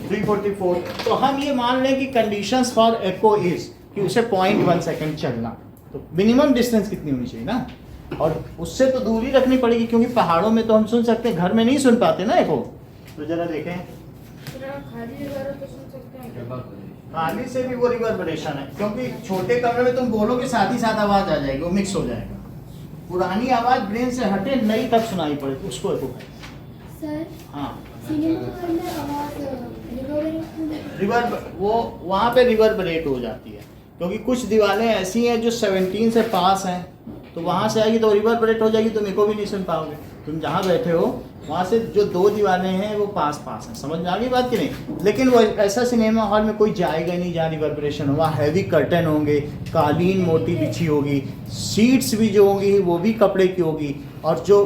344। तो हम ये मान लें कि कंडीशंस फॉर एको इज कि उसे 0.1 सेकंड चलना, तो मिनिमम डिस्टेंस कितनी होनी चाहिए ना, और उससे तो दूरी रखनी पड़ेगी, क्योंकि पहाड़ों में तो हम सुन सकते हैं, घर में नहीं सुन पाते ना एको। तो जरा देखें, खाली से भी वो रिवर्बरेशन है, क्योंकि छोटे कमरे में तुम बोलोगे साथ ही साथ आवाज आ जाएगी, वो मिक्स हो जाएगा। पुरानी आवाज ब्रेन से हटे, नई तब सुनाई पड़े, उसको एको कहते हैं। हाँ, रिवर्ब वो वहाँ पे रिवर्बरेट हो जाती है, क्योंकि कुछ दीवारें ऐसी हैं जो 17 से पास हैं, तो वहाँ से आएगी तो रिवर्बरेट हो जाएगी, तुम एको भी नहीं सुन पाओगे। तुम जहाँ बैठे हो वहाँ से जो 2 दीवारें हैं वो पास हैं, समझ में आ गई बात कि नहीं? लेकिन वो ऐसा सिनेमा हॉल में कोई जाएगा नहीं जहाँ रिवर्बरेशन हो। वहाँ हैवी कर्टन होंगे, कालीन मोटी बिछी होगी, सीट्स भी जो होंगी वो भी कपड़े की होगी, और जो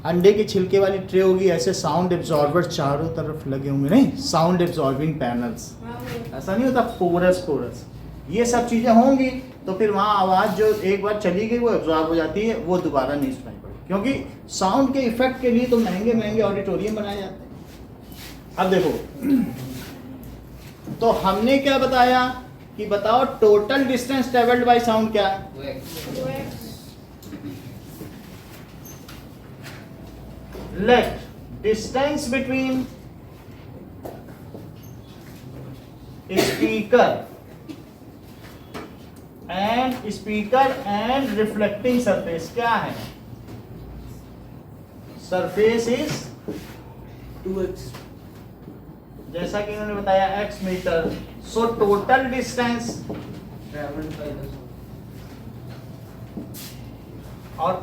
अंडे के छिलके वाली ट्रे होगी, ऐसे साउंड एब्जॉर्बर चारों तरफ लगे होंगे, नहीं साउंड एब्जॉर्बिंग पैनल्स, ऐसा नहीं होता, पोरस ये सब चीज़ें होंगी। तो फिर वहाँ आवाज़ जो एक बार चली गई वो एब्जॉर्ब हो जाती है, वो दोबारा नहीं सुनाई पड़ती, क्योंकि साउंड के इफेक्ट के लिए तो महंगे महंगे ऑडिटोरियम बनाए जाते हैं। अब देखो, तो हमने क्या बताया कि बताओ total distance travelled by sound क्या है? Let distance between speaker and reflecting surface क्या है? सरफेस इज 2x, जैसा कि उन्होंने बताया x metre. So total distance travelled by the और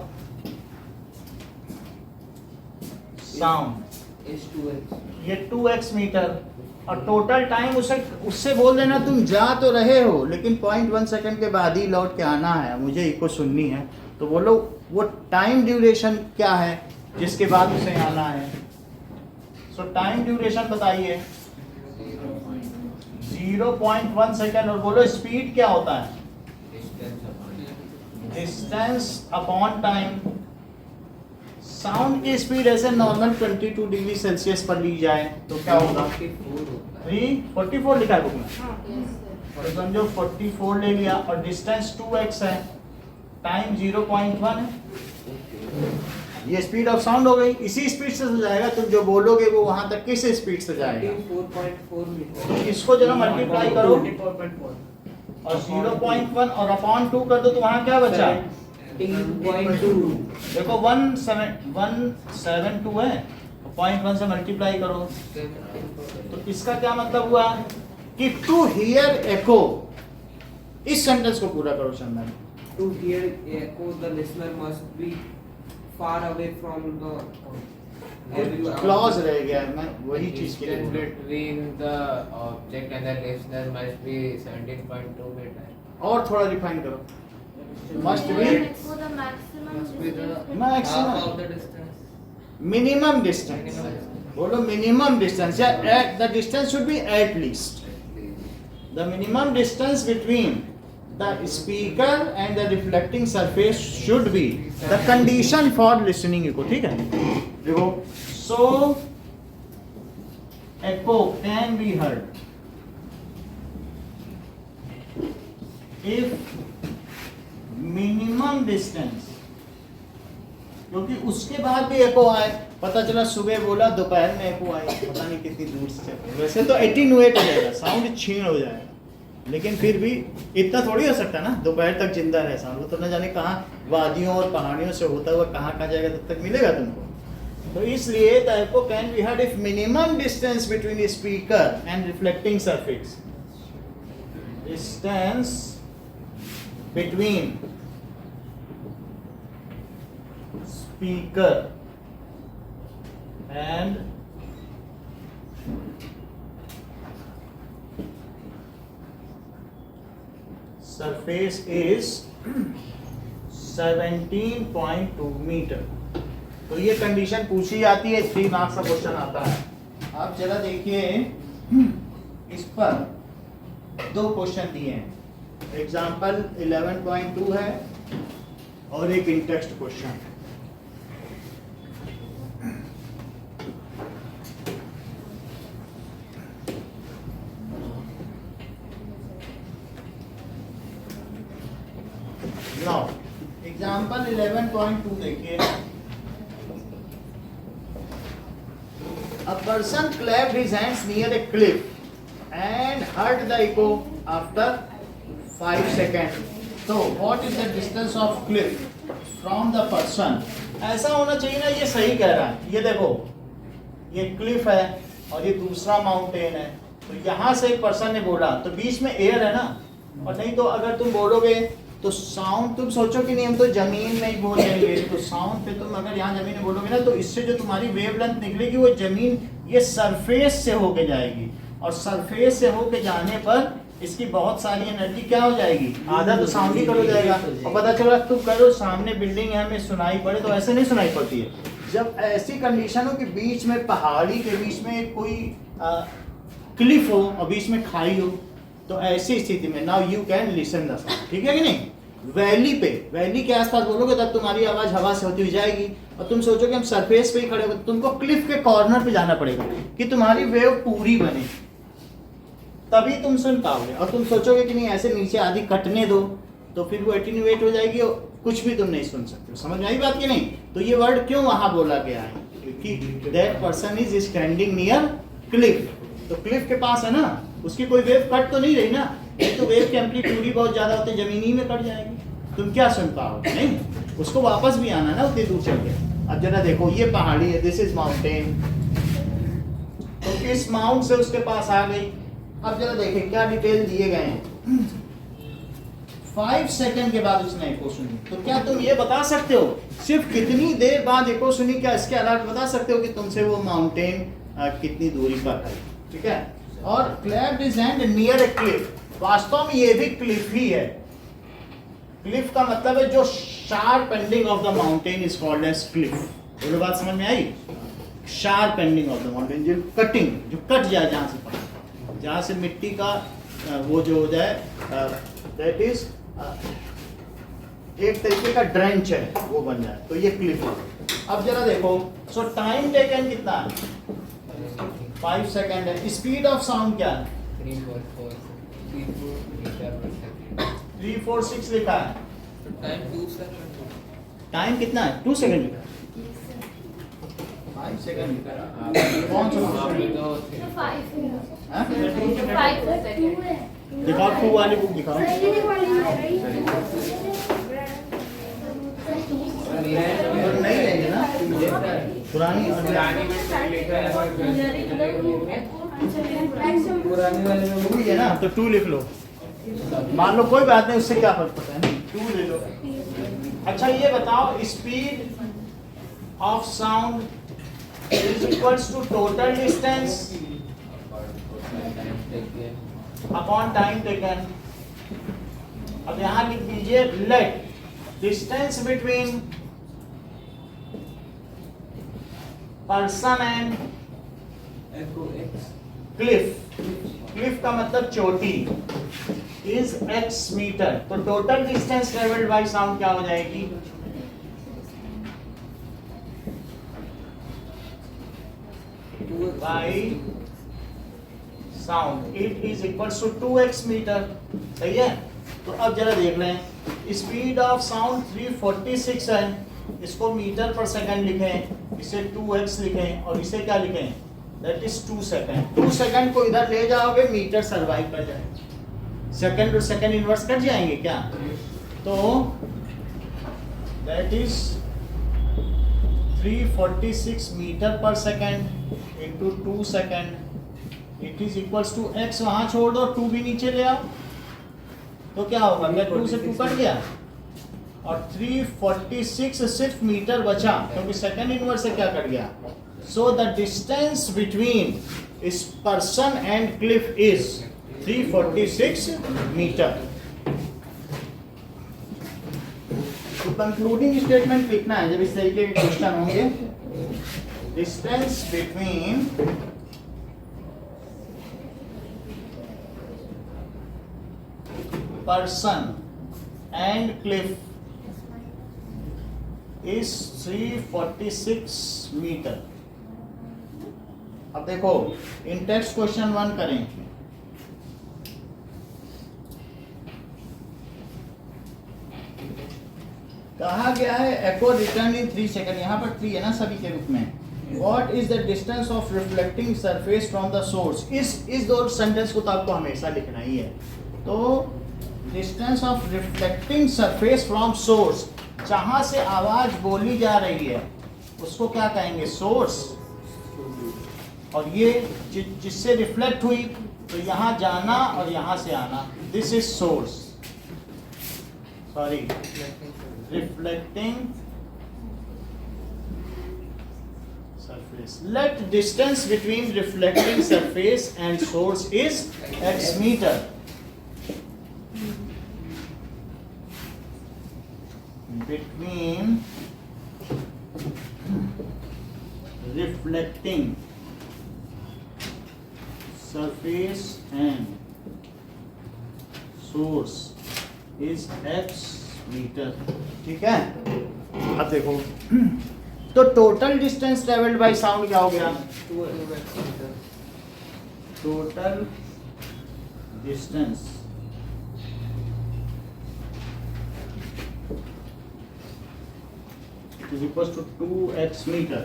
साउंड is 2x, ये 2x मीटर। और टोटल टाइम उससे बोल देना तुम जा तो रहे हो लेकिन 0.1 सेकंड के बाद ही लौट के आना है, मुझे इको सुननी है। तो बोलो वो टाइम ड्यूरेशन क्या है जिसके बाद उसे आना है। सो टाइम ड्यूरेशन बताइए 0.1 सेकंड। और बोलो स्पीड क्या होता है, डिस्टेंस अपॉन टाइम। साउंड की स्पीड ऐसे नॉर्मल 22 डिग्री सेल्सियस पर ली जाए तो क्या होगा, 44 लिखा है बुक में, तो समझो 44 ले लिया और डिस्टेंस 2x है, टाइम 0.1 है, ये स्पीड ऑफ साउंड हो गई। इसी स्पीड से जाएगा, तुम जो बोलोगे वो वहां तक किस स्पीड से जाएगा, 4.4 इसको जरा मल्टीप्लाई करो और 0.1 और अपॉन 2 कर दो तो वहां क्या बचा, 17.2। देखो 172 है, 0.1 से मल्टीप्लाई करो तो इसका क्या मतलब हुआ कि टू हियर एको। इस सेंटेंस को पूरा करो चंदन। To hear echo, the listener must be far away from the clause रह गया है, मैं वही चीज के लिए बोल रहा हूं। between the object and the listener must be 17.2 meter. और थोड़ा रिफाइन करो, must be For the maximum distance. maximum Half of the distance. Minimum distance, बोलो मिनिमम डिस्टेंस या at the distance should be at least the minimum distance between the speaker and the reflecting surface should be the condition for listening echo। ठीक है, देखो so echo can be heard if minimum distance, क्योंकि उसके बाद भी एको आए, पता चला सुबह बोला दोपहर में एको आई, पता नहीं कितनी दूर से चल। वैसे तो एटीन्यूएट हो जाएगा, साउंड क्षीण हो जाएगा, लेकिन फिर भी इतना थोड़ी हो सकता ना दोपहर तक जिंदा रहे साउंड। वो तो न जाने कहाँ वादियों और पहाड़ियों से होता हुआ कहाँ जाएगा, तब तक मिलेगा तुमको। तो इसलिए the echo can be heard if minimum distance between speaker and reflecting surface, distance between speaker and surface is 17.2 metre. तो ये कंडीशन पूछी जाती है, 3 मार्क्स का क्वेश्चन आता है। आप जरा देखिए इस पर 2 क्वेश्चन दिए हैं, एग्जाम्पल 11.2 है और एक इन टेक्स्ट क्वेश्चन है। नाउ एग्जाम्पल 11.2 देखिए, a person clapped his hands near a cliff and heard the echo after 5 seconds. So what is the distance of cliff from the person? ऐसा होना चाहिए ना, ये सही कह रहा है। ये देखो ये क्लिफ है और ये दूसरा माउंटेन है, तो यहाँ से एक पर्सन ने बोला तो बीच में एयर है ना, और नहीं तो अगर तुम बोलोगे तो साउंड तुम सोचो कि नहीं हम तो जमीन में ही बोल देंगे, तो साउंड पे तुम अगर यहाँ जमीन में बोलोगे ना तो इससे जो तुम्हारी वेवलेंथ निकलेगी वो जमीन ये सरफेस से होके जाएगी, और सरफेस से होके जाने पर इसकी बहुत सारी एनर्जी क्या हो जाएगी, आधा तो साउंड ही कर हो जाएगा। और पता चला तुम करो सामने बिल्डिंग है हमें सुनाई पड़े, तो ऐसे नहीं सुनाई पड़ती है। जब ऐसी कंडीशन हो कि बीच में पहाड़ी के बीच में कोई क्लिफ हो और बीच में खाई हो, तो ऐसी स्थिति में now you can listen the sound, ठीक है कि नहीं। वैली के आसपास बोलोगे तब तुम्हारी आवाज हवा से होती हुई जाएगी, और तुम सोचोगे हम सरफेस पे ही खड़े हो, तुमको क्लिफ के कॉर्नर पे जाना पड़ेगा कि तुम्हारी वेव पूरी बने, तभी तुम सुन पाओगे। और तुम सोचोगे कि नहीं ऐसे नीचे आधी कटने दो, तो फिर वो एटीन्यूएट हो जाएगी और कुछ भी तुम नहीं सुन सकते। समझ में आई बात कि नहीं। तो ये वर्ड क्यों वहां बोला गया है, क्योंकि that person is standing near Cliff, तो क्लिफ के पास है ना, उसकी कोई वेव कट तो नहीं रही ना, तो वेव की एम्पलीट्यूड ही बहुत ज्यादा होते जमीनी में कट जाएगी, तुम क्या सुन पाओगे, नहीं। उसको वापस भी आना ना उतनी दूर चल के। अब जरा देखो ये पहाड़ी है, दिस इज माउंटेन, तो इस माउंट से उसके पास आ गई। अब जरा देखें क्या डिटेल दिए गए हैं। 5 सेकंड के बाद उसने एको सुनी, तो क्या तुम ये बता सकते हो सिर्फ कितनी देर बाद एको सुनी, क्या इसके अलावा बता सकते हो कि तुमसे वो माउंटेन कितनी दूरी पर है, ठीक है। और cleft is and near A Cliff, वास्तव में ये भी क्लिफ ही है। क्लिफ का मतलब है जो sharp ending of the mountain is called as cliff. बोलो बात समझ में आई? Sharp ending of the mountain, जो कटिंग, जो कट जाए जहाँ से मिट्टी का वो जो हो जाए, दैट इज एक तरीके का ड्रेंच है, वो बन जाए, तो ये क्लिफ है। अब जरा देखो, सो टाइम टेकन कितना है? 5 सेकेंड है। स्पीड ऑफ साउंड क्या है? 346 लिखा है। टाइम कितना है? 2 सेकेंड लिखा है। 5 सेकेंड लिखा है। कौन सा दिखाओ, 2 वाली बुक दिखाओ। नहीं लेंगे ना, पुरानी टू है ना, तो 2 लिख लो। मान लो कोई बात नहीं, उससे क्या फर्क पड़ता है, 2 ले लो। अच्छा ये बताओ, speed of sound is equals to total distance upon time taken. अब यहां लिख दीजिए, let distance between person and cliff, cliff का मतलब चोटी, इज x मीटर। तो total distance travelled by sound क्या हो जाएगी? By sound it is equals to 2x metre. सही है? तो अब जरा देख लें, स्पीड ऑफ साउंड 346 है, इसको मीटर पर सेकंड लिखें, इसे 2x लिखें, और इसे क्या लिखें? That is 2 second. 2 सेकंड को इधर ले जाओगे, मीटर सर्वाइव कर जाएगा। सेकंड और सेकंड इनवर्स कट जाएंगे क्या? तो that is 346 metre per second into 2 second, it is equals to x। वहां छोड़ दो, 2 भी नीचे ले आओ, तो क्या होगा? मैं 2 से 2 कट गया, और 346 सिर्फ मीटर बचा, क्योंकि सेकंड इनवर्स से क्या कट गया? सो द डिस्टेंस बिटवीन इस person and cliff is 346 metre. तो कंक्लूडिंग स्टेटमेंट लिखना है जब इस तरीके के क्वेश्चन होंगे। Distance between person and cliff is 346 metre. अब देखो, इन टेक्स्ट क्वेश्चन 1 करें। कहा गया है एको रिटर्न इन 3 सेकंड, यहाँ पर 3 है ना सभी के रूप में। What is the distance of reflecting surface from the source? इस दो सेंटेंस को तो आपको हमेशा लिखना ही है। तो distance of reflecting surface from source, जहां से आवाज बोली जा रही है उसको क्या कहेंगे? सोर्स। और ये जिससे रिफ्लेक्ट हुई, तो यहां जाना और यहां से आना, this is source. Sorry, reflecting surface. Let distance between reflecting surface and source is x meter. Between reflecting surface and source is x meter. ठीक है? अब देखो, तो total distance travelled by sound क्या हो गया? Total distance is equals to 2x meter.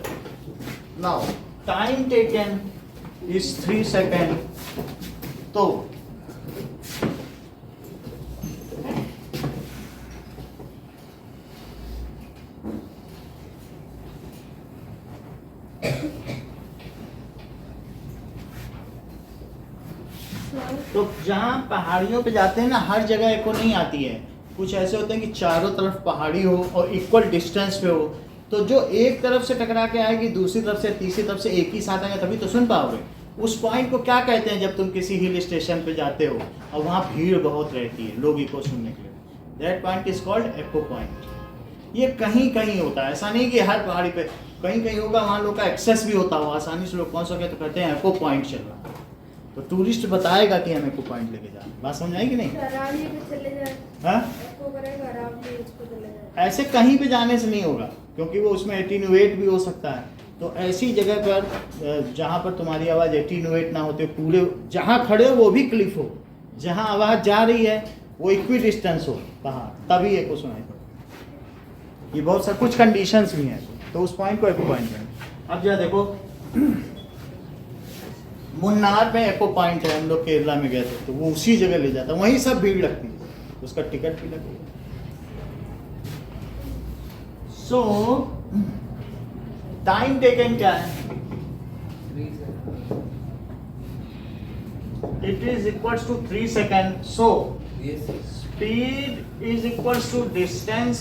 Now time taken is 3 seconds. तो जहाँ पहाड़ियों पे जाते हैं ना, हर जगह एको नहीं आती है। कुछ ऐसे होते हैं कि चारों तरफ पहाड़ी हो और इक्वल डिस्टेंस पे हो, तो जो एक तरफ से टकरा के आएगी दूसरी तरफ से तीसरी तरफ से एक ही साथ आएगा, तभी तो सुन पाओगे। उस पॉइंट को क्या कहते हैं जब तुम किसी हिल स्टेशन पे जाते हो और वहाँ भीड़ बहुत रहती है लोग इको सुनने के लिए? That point is called echo point. ये कहीं कहीं होता है, ऐसा नहीं कि हर पहाड़ी पे, कहीं कहीं होगा वहाँ लोग का एक्सेस भी होता हो, आसानी से लोग पहुँच सके तो कहते हैं एको पॉइंट चल रहा है। तो टूरिस्ट बताएगा कि हम एको पॉइंट लेके जा रहे हैं। बात समझ आएगी नहीं? अरावली पे चले जाए, हाँ, एको करेगा अरावली उसको चले जाए। ऐसे कहीं पे जाने से नहीं होगा, क्योंकि वो उसमें एटीन्यूएट भी हो सकता है। तो ऐसी जगह पर जहाँ पर तुम्हारी आवाज़ एटीन्यूएट ना होते, पूरे जहाँ खड़े हो वो भी क्लिफ हो, जहाँ आवाज़ जा रही है वो इक्वी डिस्टेंस हो पहाड़, तभी एको सुनाई पड़े। ये बहुत सा कुछ कंडीशंस भी हैं, तो उस पॉइंट को एको पॉइंट है। अब जरा देखो, मुन्नार में एको पॉइंट है, हम लोग केरला में गए थे, तो वो उसी जगह ले जाता है, वहीं सब भीड़ लगती है, उसका टिकट भी लगेगा। सो टाइम टेकन क्या है? It is equals to 3 second. So speed is equals to distance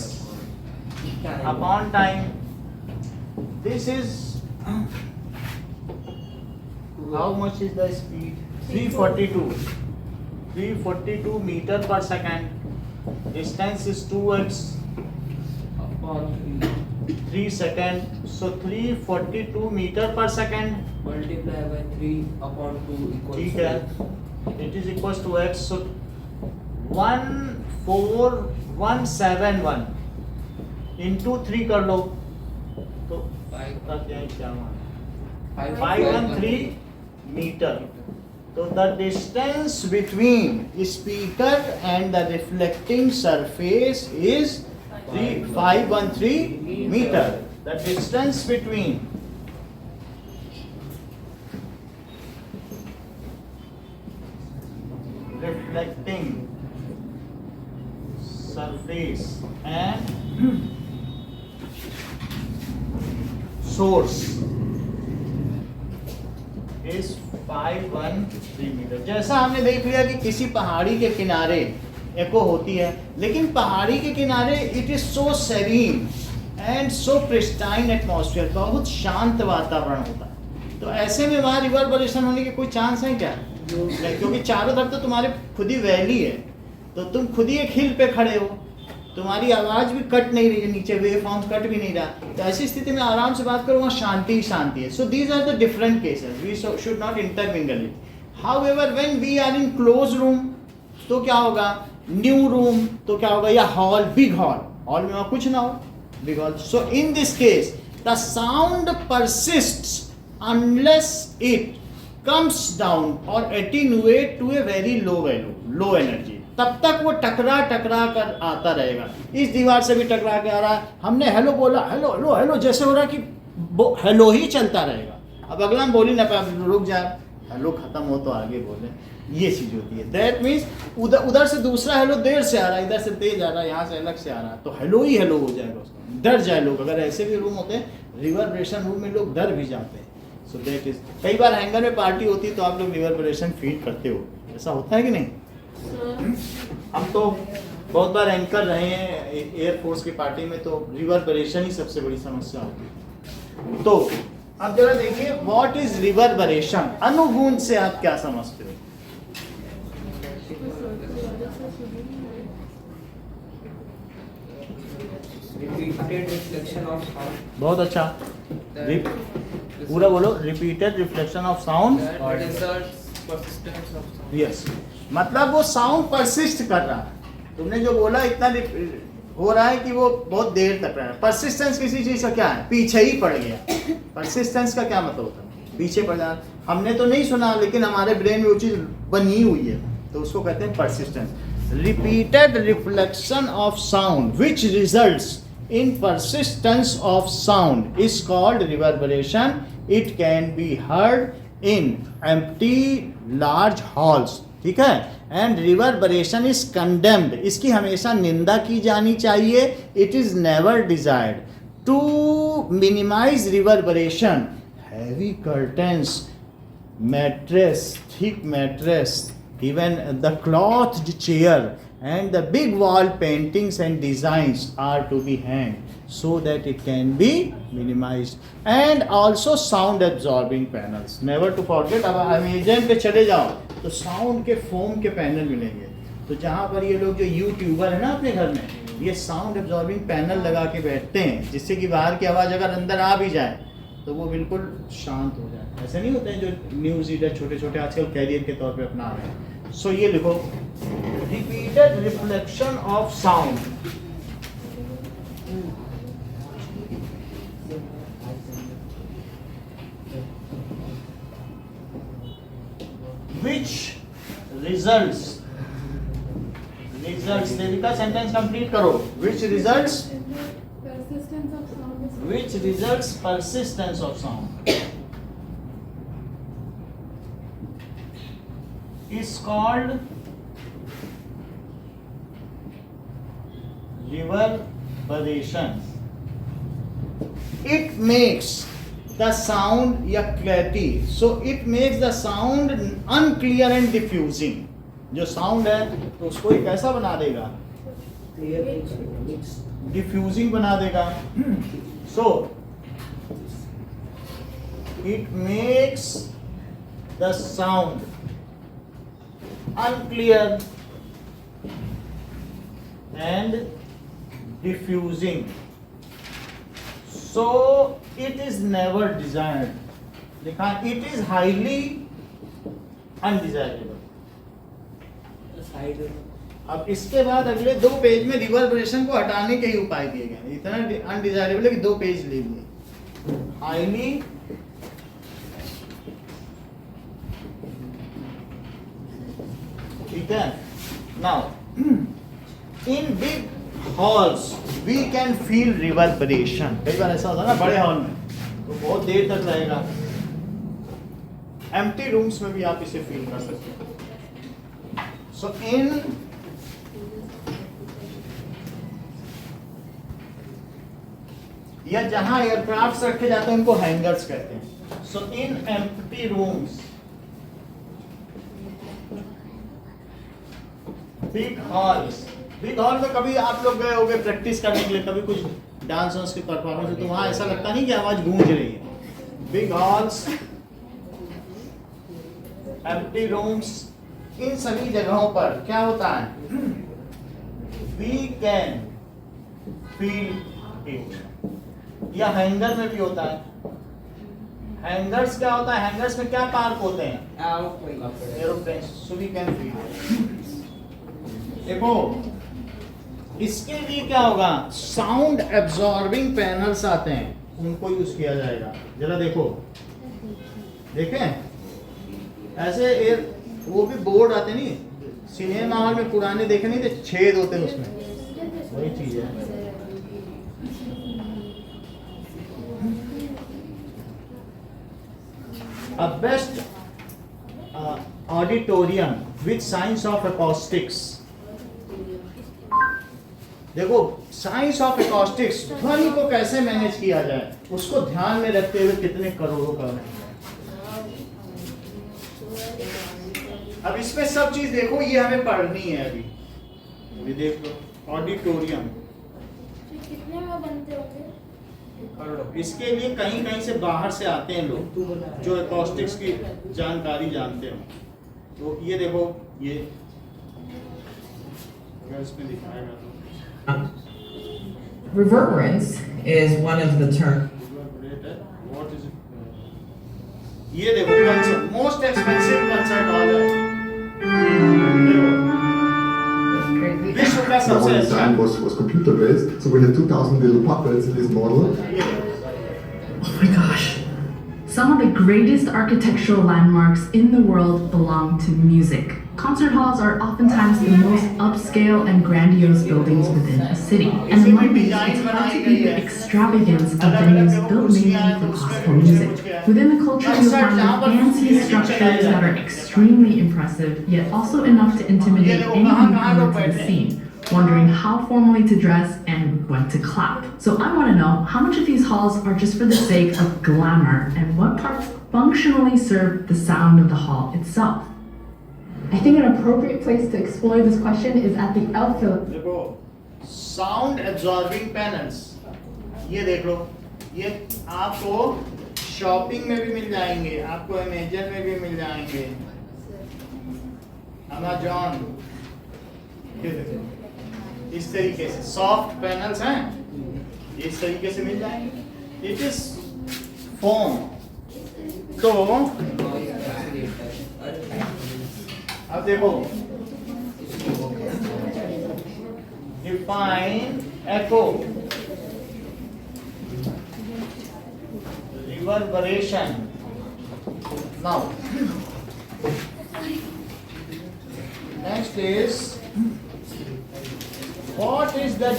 upon time. This is how much is the speed? 342 metre per second. Distance is 2x 3 second. So 342 metre per second multiply by 3/2 ठीक है, it is equal to x। So 14171 into 3 कर लो तो 513 metre. तो the distance between speaker and the reflecting surface is 513 meter. The distance between reflecting surface and source is 513 meter. जैसा हमने देख लिया कि किसी पहाड़ी के किनारे एको होती है, लेकिन पहाड़ी के किनारे it is so serine and so pristine atmosphere, बहुत शांत वातावरण होता है। तो ऐसे में वहाँ रिवर्बरेशन होने के कोई चांस है क्या? नहीं, क्योंकि चारों तरफ तो तुम्हारे खुद ही वैली है, तो तुम खुद ही एक हिल पे खड़े हो, तुम्हारी आवाज़ भी कट नहीं रही है, नीचे वेव फॉर्म कट भी नहीं रहा, तो ऐसी स्थिति में आराम से बात करो, वहाँ शांति ही शांति है। So these are the different cases, we should not intermingle it. However when we are in close room तो क्या होगा? न्यू रूम तो क्या होगा? या हॉल, बिग हॉल, हॉल में वहाँ कुछ ना हो, big hall. So in this case the sound persists unless it comes down or attenuate to a very low value, low energy, तब तक वो टकरा कर आता रहेगा। इस दीवार से भी टकरा के आ रहा है, हमने हेलो बोला, हेलो हेलो हेलो, जैसे हो रहा कि हेलो ही चलता रहेगा। अब अगला हम बोल ही ना पाए, रुक जाए, हेलो खत्म हो तो आगे बोले, ये चीज होती है। दैट मीन्स उधर से दूसरा हेलो देर से आ रहा है, इधर से तेज आ रहा है, यहाँ से अलग से आ रहा है, तो हेलो ही हेलो हो जाएगा उसका, डर जाए लोग। अगर ऐसे भी रूम होते हैं, रिवर्बरेशन रूम में लोग डर भी जाते हैं। सो दैट इज, कई बार हैंगर में पार्टी होती है तो आप लोग रिवर्बरेशन फील करते हो, ऐसा होता है कि नहीं? हम तो बहुत बार एंकर रहे हैं एयरफोर्स की पार्टी में, तो रिवर्बरेशन ही सबसे बड़ी समस्या होती है। तो अब जरा देखिए, व्हाट इज रिवर्बरेशन? अनुगूंज से आप क्या समझते हो? Repeated reflection of sound. बहुत अच्छा, पूरा बोलो। Repeated reflection of sound. Yes, मतलब वो साउंड परसिस्ट कर रहा है। तुमने जो बोला इतना हो रहा है कि वो बहुत देर तक रहा है। परसिस्टेंस किसी चीज का क्या है? पीछे ही पड़ गया। परसिस्टेंस का क्या मतलब होता है? पीछे पड़ जाना। हमने तो नहीं सुना, लेकिन हमारे ब्रेन में वो चीज बनी हुई है, तो उसको कहते हैं persistence. Repeated reflection of sound which results in persistence of sound is called reverberation. It can be heard in empty large halls, ठीक है? And reverberation is condemned. इसकी हमेशा निंदा की जानी चाहिए. It is never desired. To minimize reverberation, heavy curtains, mattress, thick mattress, even the clothed chair and the big wall paintings and designs are to be hanged so that it can be minimized, and also sound absorbing panels, never to forget. अब Amazon पे चले जाओ तो sound के foam के panel मिलेंगे, तो जहाँ पर ये लोग जो यूट्यूबर है ना अपने घर में, ये साउंड एब्जॉर्बिंग पैनल लगा के बैठते हैं, जिससे कि बाहर की आवाज़ अगर अंदर आ भी जाए तो वो बिल्कुल शांत हो जाए। ऐसे नहीं होते हैं जो न्यूज़ रीडर छोटे छोटे आजकल कैरियर के तौर पे अपना रहे हैं। सो ये लिखो, repeated reflection of sound, which results Devika sentence complete करो, which results persistence of sound is called reverberation. It makes the sound या clarity, so it makes the sound unclear and diffusing. जो साउंड है तो उसको एक ऐसा बना देगा, डिफ्यूजिंग बना देगा। So it makes the sound unclear and diffusing, so it is never desired. देखा, इट इज हाईली अनडिजायरेबल। अब इसके बाद अगले 2 पेज में रिवर्बरेशन को हटाने के ही उपाय दिए गए। इतना अनडिजायरेबल है कि 2 पेज ले लिए। हाईली ठीक है। Now in big halls we can feel reverberation. कई बार ऐसा होता है ना बड़े हॉल में, तो बहुत देर तक रहेगा। एम्प्टी रूम्स में भी आप इसे फील कर सकते हो। So in या जहां एयरक्राफ्ट रखे जाते हैं उनको हैंगर्स कहते हैं। So in empty rooms, big hall में कभी आप लोग गए होंगे प्रैक्टिस करने के लिए, कभी कुछ डांस वांस की परफॉर्मेंस, तो वहां ऐसा लगता नहीं कि आवाज गूंज रही है। बिग हॉल्स, एम्प्टी रूम्स, इन सभी जगहों पर क्या होता है, वी कैन फील इट। या हैंगर में भी होता है। हैंगर्स क्या होता है, हैंगर्स में क्या पार्क होते हैं, aeroplane, so we can feel. देखो इसके लिए क्या होगा, साउंड एब्जॉर्बिंग पैनल्स आते हैं, उनको यूज किया जाएगा। जरा देखो, देखें ऐसे वो भी बोर्ड आते नहीं, सिनेमा हॉल में पुराने देखे नहीं थे, छेद होते हैं उसमें, वही चीज है। A best auditorium with science of acoustics। देखो साइंस ऑफ एकॉस्टिक्स, ध्वनि को कैसे मैनेज किया जाए उसको ध्यान में रखते हुए कितने करोड़ों का है। अब इसमें सब चीज देखो, ये हमें पढ़नी है अभी देख लो। ऑडिटोरियम कितने में बनते होंगे? इसके लिए कहीं कहीं से बाहर से आते हैं लोग जो एकॉस्टिक्स की जानकारी जानते हो। तो ये देखो, ये अगर इसमें दिखाएगा तो reverberance is one of the terms. What is it? ये देखो concert, most expensive concert hall है। विश्व का सबसे अच्छा। Design was computer based, so we had 2,000 little puppets in this model. Oh my gosh. Some of the greatest architectural landmarks in the world belong to music. Concert halls are oftentimes the most upscale and grandiose buildings within a city. And among these, it's hard to beat the extravagance of venues built mainly for classical music. Within the culture, you'll find fancy structures that are extremely impressive, yet also enough to intimidate anyone coming to the scene, wondering how formally to dress and when to clap. So I want to know, how much of these halls are just for the sake of glamour, and what parts functionally serve the sound of the hall itself? I think an appropriate place to explore this question is at the alpha. देखो sound absorbing panels, ये देख लो, ये आपको shopping में भी मिल जाएंगे, आपको Amazon में भी मिल जाएंगे, अमेजॉन, ये देखो इस तरीके से सॉफ्ट पैनल्स हैं, इस तरीके से मिल जाएंगे। It is foam. तो अब देखो, define echo, reverberation. Now, next is, what is the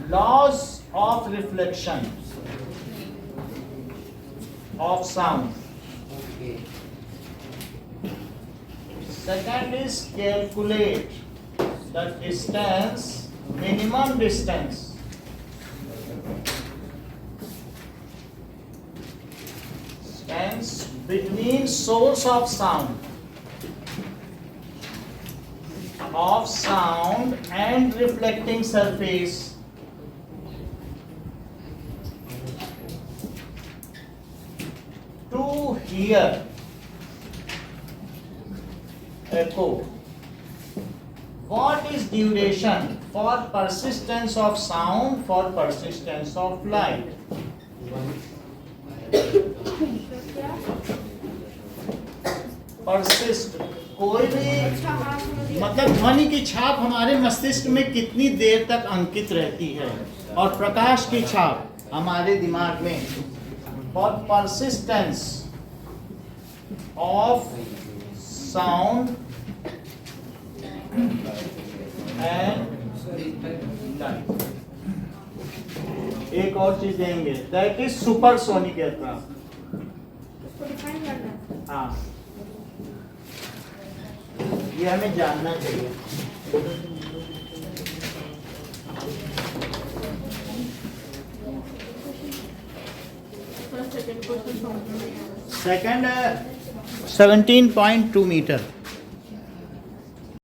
laws of reflection of sound? Second is calculate the distance, minimum distance between source of sound and reflecting surface to hear echo. What is duration for persistence of sound, for persistence of light? Persist, कोई भी मतलब ध्वनि की छाप हमारे मस्तिष्क में कितनी देर तक अंकित रहती है, और प्रकाश की छाप हमारे दिमाग में। For persistence of sound and light, एक और चीज देंगे, दैट इज सुपरसोनिक एयरक्राफ्ट। उसको डिफाइन करना है। हाँ, ये हमें जानना चाहिए। Second 17.2 metre.